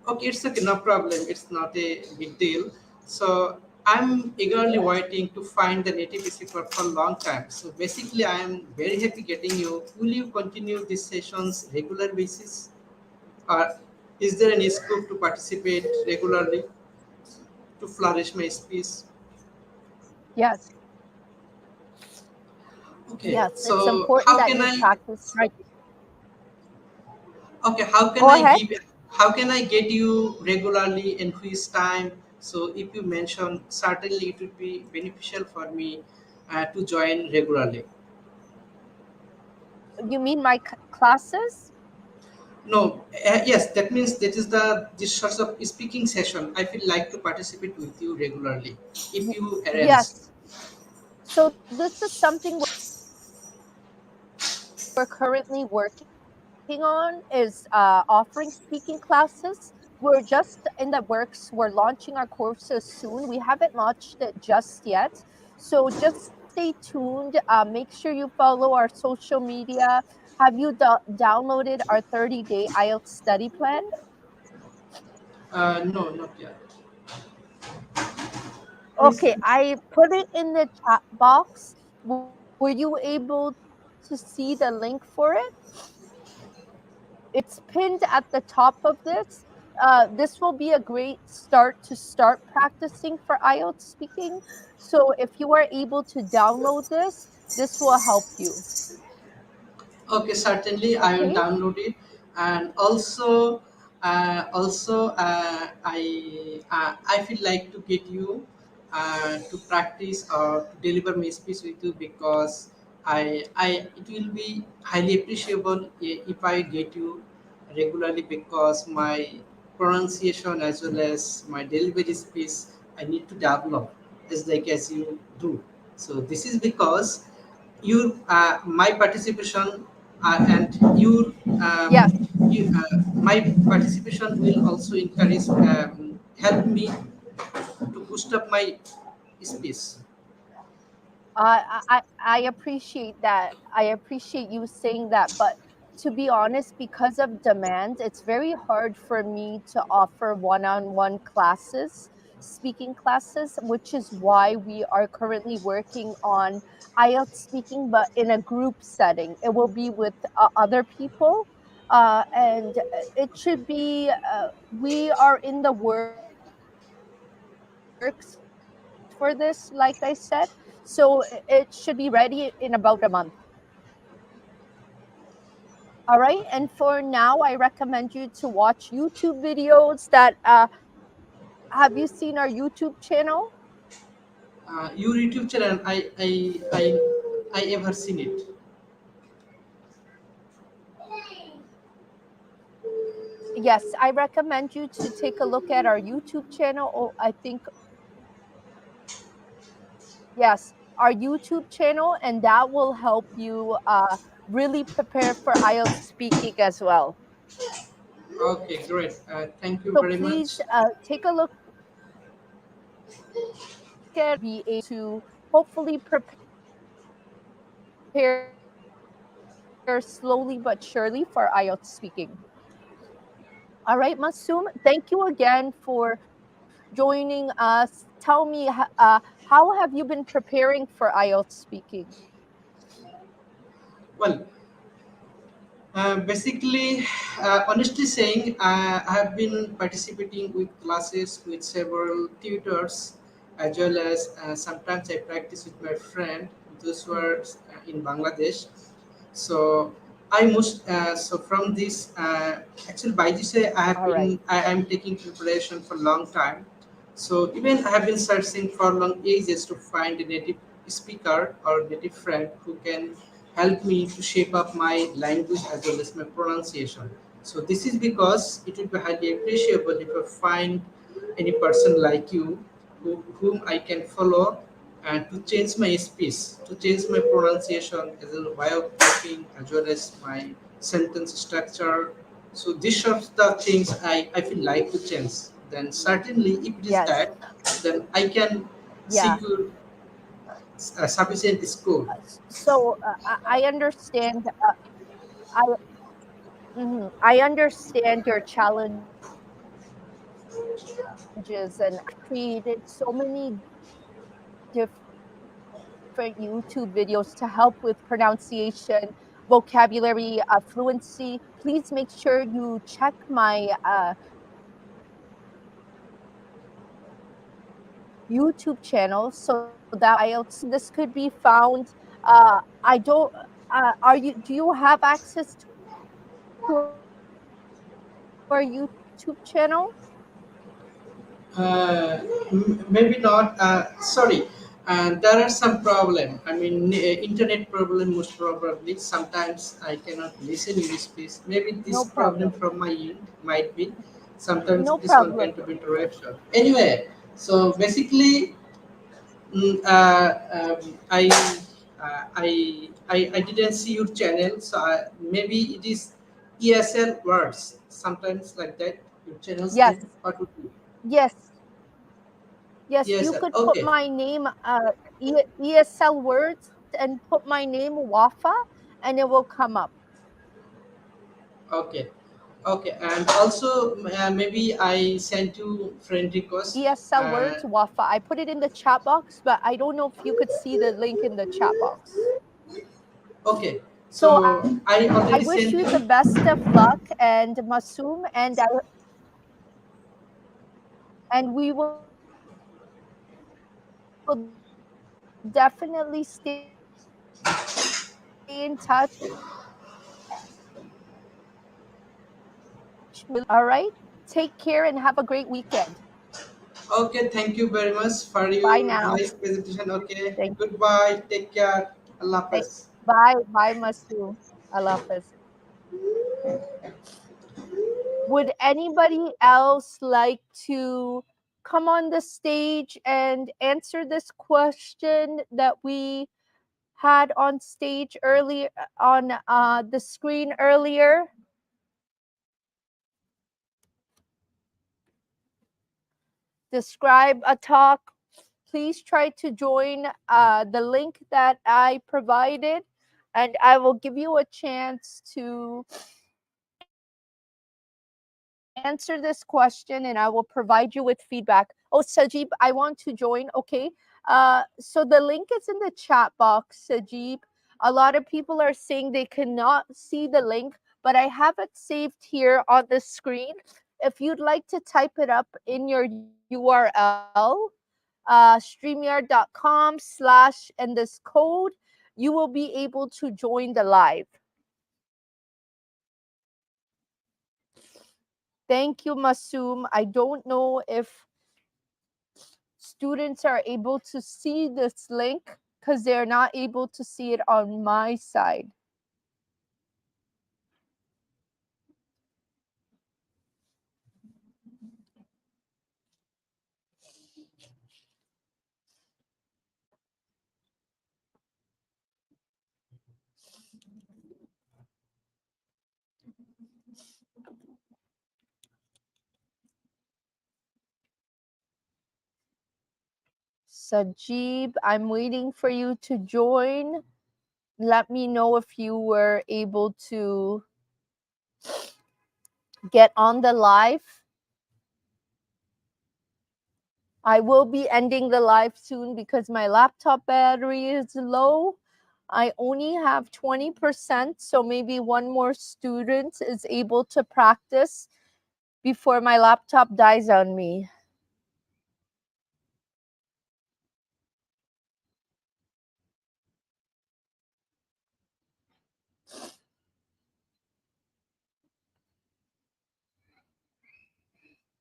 Okay, it's okay, no problem. It's not a big deal. So I'm eagerly waiting to find the native speaker for a long time. So basically, I am very happy getting you. Will you continue these sessions regular basis, or is there any scope to participate regularly to flourish my speech? Yes, Okay, yes, it's so important how that can you I? practice. Right. Okay, how can Go I ahead. give? How can I get you regularly and which time? So if you mention, certainly it would be beneficial for me to join regularly. You mean my classes? No, yes, that means that is the this sort of speaking session. I feel like to participate with you regularly if you arrange. Yes. So this is something we're currently working on, is offering speaking classes. We're just in the works. We're launching our courses soon. We haven't launched it just yet. So just stay tuned. Make sure you follow our social media. Have you downloaded our 30-day IELTS study plan? No, not yet. Okay, Please. I put it in the chat box. Were you able to see the link for it? It's pinned at the top of this. This will be a great start practicing for IELTS speaking. So if you are able to download this, this will help you. Okay, certainly I will Okay? download it, and I feel like to get you to practice or to deliver my speech with you, because I it will be highly appreciable if I get you regularly, because my pronunciation as well as my delivery speech I need to develop as like as you do. So this is because your my participation and your Yes. my participation will also encourage help me to boost up my speech. I appreciate that. I appreciate you saying that. But to be honest, because of demand, it's very hard for me to offer one on one classes, speaking classes, which is why we are currently working on IELTS speaking, but in a group setting. It will be with other people. and it should be we are in the works for this, like I said. So it should be ready in about a month. All right. And for now, I recommend you to watch YouTube videos that have you seen our YouTube channel? Your YouTube channel, I ever seen it. Yes, I recommend you to take a look at our YouTube channel. Oh, I think, yes, our YouTube channel, and that will help you really prepare for IELTS speaking as well. Okay, great. Thank you So very much. please take a look at it and be able to hopefully prepare slowly but surely for IELTS speaking. All right, Masoom, thank you again for joining us. Tell me, how have you been preparing for IELTS speaking? Well, basically, honestly saying, I have been participating with classes with several tutors, as well as sometimes I practice with my friend. Those were in Bangladesh. So I must. So from this, actually, by this way, I have All been. right. I am taking preparation for a long time. So even I have been searching for long ages to find a native speaker or native friend who can help me to shape up my language as well as my pronunciation. So this is because it would be highly appreciable if I find any person like you whom I can follow and to change my speech, to change my pronunciation as a way of talking as well as my sentence structure. So these are the things I feel like to change. Then certainly if it is Yes. that, then I can Yeah. secure sufficient score. So I understand. I I understand your challenges, and I've created so many different YouTube videos to help with pronunciation, vocabulary, fluency. Please make sure you check my YouTube channel so that way you can watch this video. This could be found. I don't. Are you? Do you have access to our YouTube channel? Maybe not. Sorry, there are some problem. I mean, internet problem most probably. Sometimes I cannot listen in this piece. Maybe this No problem problem. from my end might be. Sometimes No this one problem. kind of interaction. Anyway, so basically, I didn't see your channel, so maybe it is ESL words. Sometimes like that. Your channel's Yes. name. What would be Yes. Yes. You ESL? could put Okay. my name, ESL words, and put my name Wafa, and it will come up. Okay, okay, and also maybe I sent you friend request. ESL words Wafa. I put it in the chat box, but I don't know if you could see the link in the chat box. Okay, So so I I already wish sent you the you. best of luck and Masoom, and we will definitely stay in touch with all right. Take care and have a great weekend. Okay, thank you very much for Bye your now. nice presentation. Okay, Thank you. goodbye. Take care. Allah Hafiz. Bye. Bye, Masoom. Allah Hafiz. Would anybody else like to come on the stage and answer this question that we had on stage earlier on the screen earlier? Describe a talk. Please try to join the link that I provided, and I will give you a chance to answer this question and I will provide you with feedback. Oh, Sajib, I want to join. Okay. So the link is in the chat box, Sajib. A lot of people are saying they cannot see the link, but I have it saved here on the screen. If you'd like to type it up in your URL, streamyard.com/ and this code, you will be able to join the live. Thank you, Masum. I don't know if students are able to see this link because they're not able to see it on my side. Sajib, I'm waiting for you to join. Let me know if you were able to get on the live. I will be ending the live soon because my laptop battery is low. I only have 20%, so maybe one more student is able to practice before my laptop dies on me.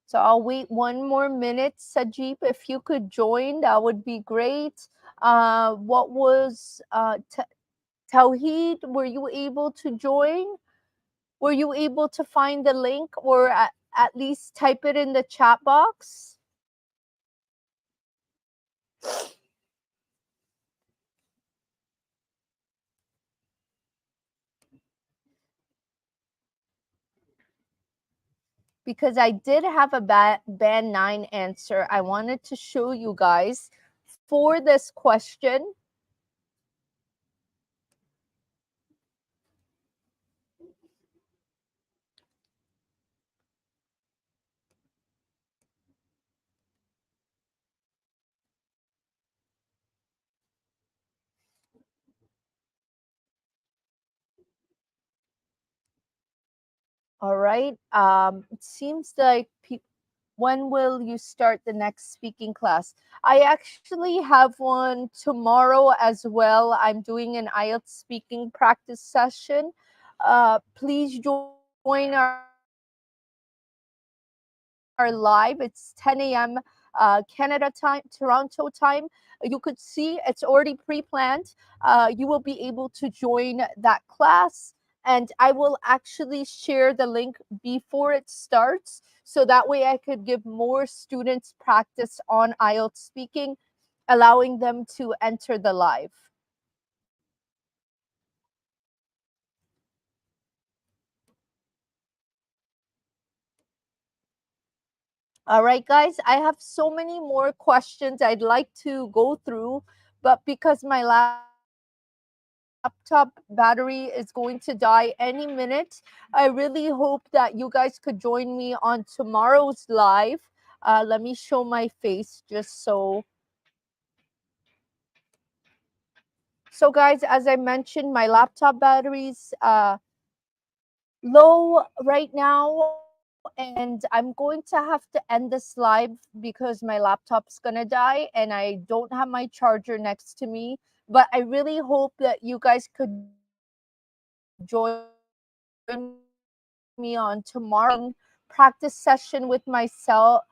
So I'll wait one more minute. Sajib, if you could join, that would be great. What was Tawheed? Were you able to join? Were you able to find the link or at least type it in the chat box? Because I did have a band 9 answer I wanted to show you guys for this question. All right. It seems like when will you start the next speaking class? I actually have one tomorrow as well. I'm doing an IELTS speaking practice session. Please join our live. It's 10 a.m. Canada time, Toronto time. You could see it's already pre-planned. You will be able to join that class, and I will actually share the link before it starts, so that way I could give more students practice on IELTS speaking, allowing them to enter the live. All right, guys, I have so many more questions I'd like to go through, but because my laptop battery is going to die any minute, I really hope that you guys could join me on tomorrow's live. Let me show my face just so guys, as I mentioned, my laptop batteries low right now, and I'm going to have to end this live because my laptop's gonna die and I don't have my charger next to me. But I really hope that you guys could join me on tomorrow's speaking practice session with myself.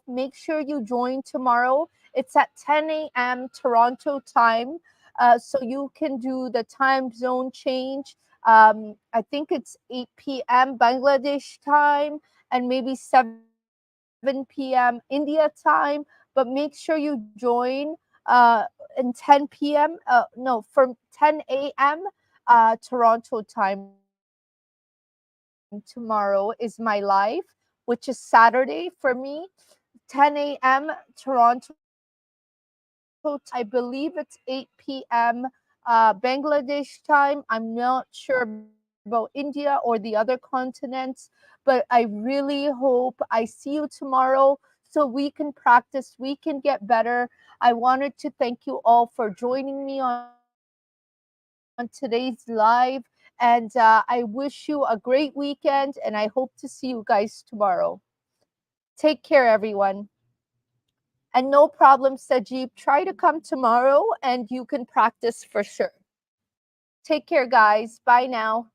Make sure you join tomorrow. It's at 10 a.m. Toronto time, so you can do the time zone change. I think it's 8 p.m. Bangladesh time and maybe 7 p.m. India time. But make sure you join in 10 p.m. No, from 10 a.m. Toronto time tomorrow is my live, which is Saturday for me. 10 a.m. Toronto time. I believe it's 8 p.m. Bangladesh time. I'm not sure about India or the other continents, but I really hope I see you tomorrow so we can practice, we can get better. I wanted to thank you all for joining me on today's live. If you have any questions, And I wish you a great weekend, and I hope to see you guys tomorrow. Take care, everyone. And no problem, Sajib. Try to come tomorrow and you can practice for sure. Take care, guys. Bye now.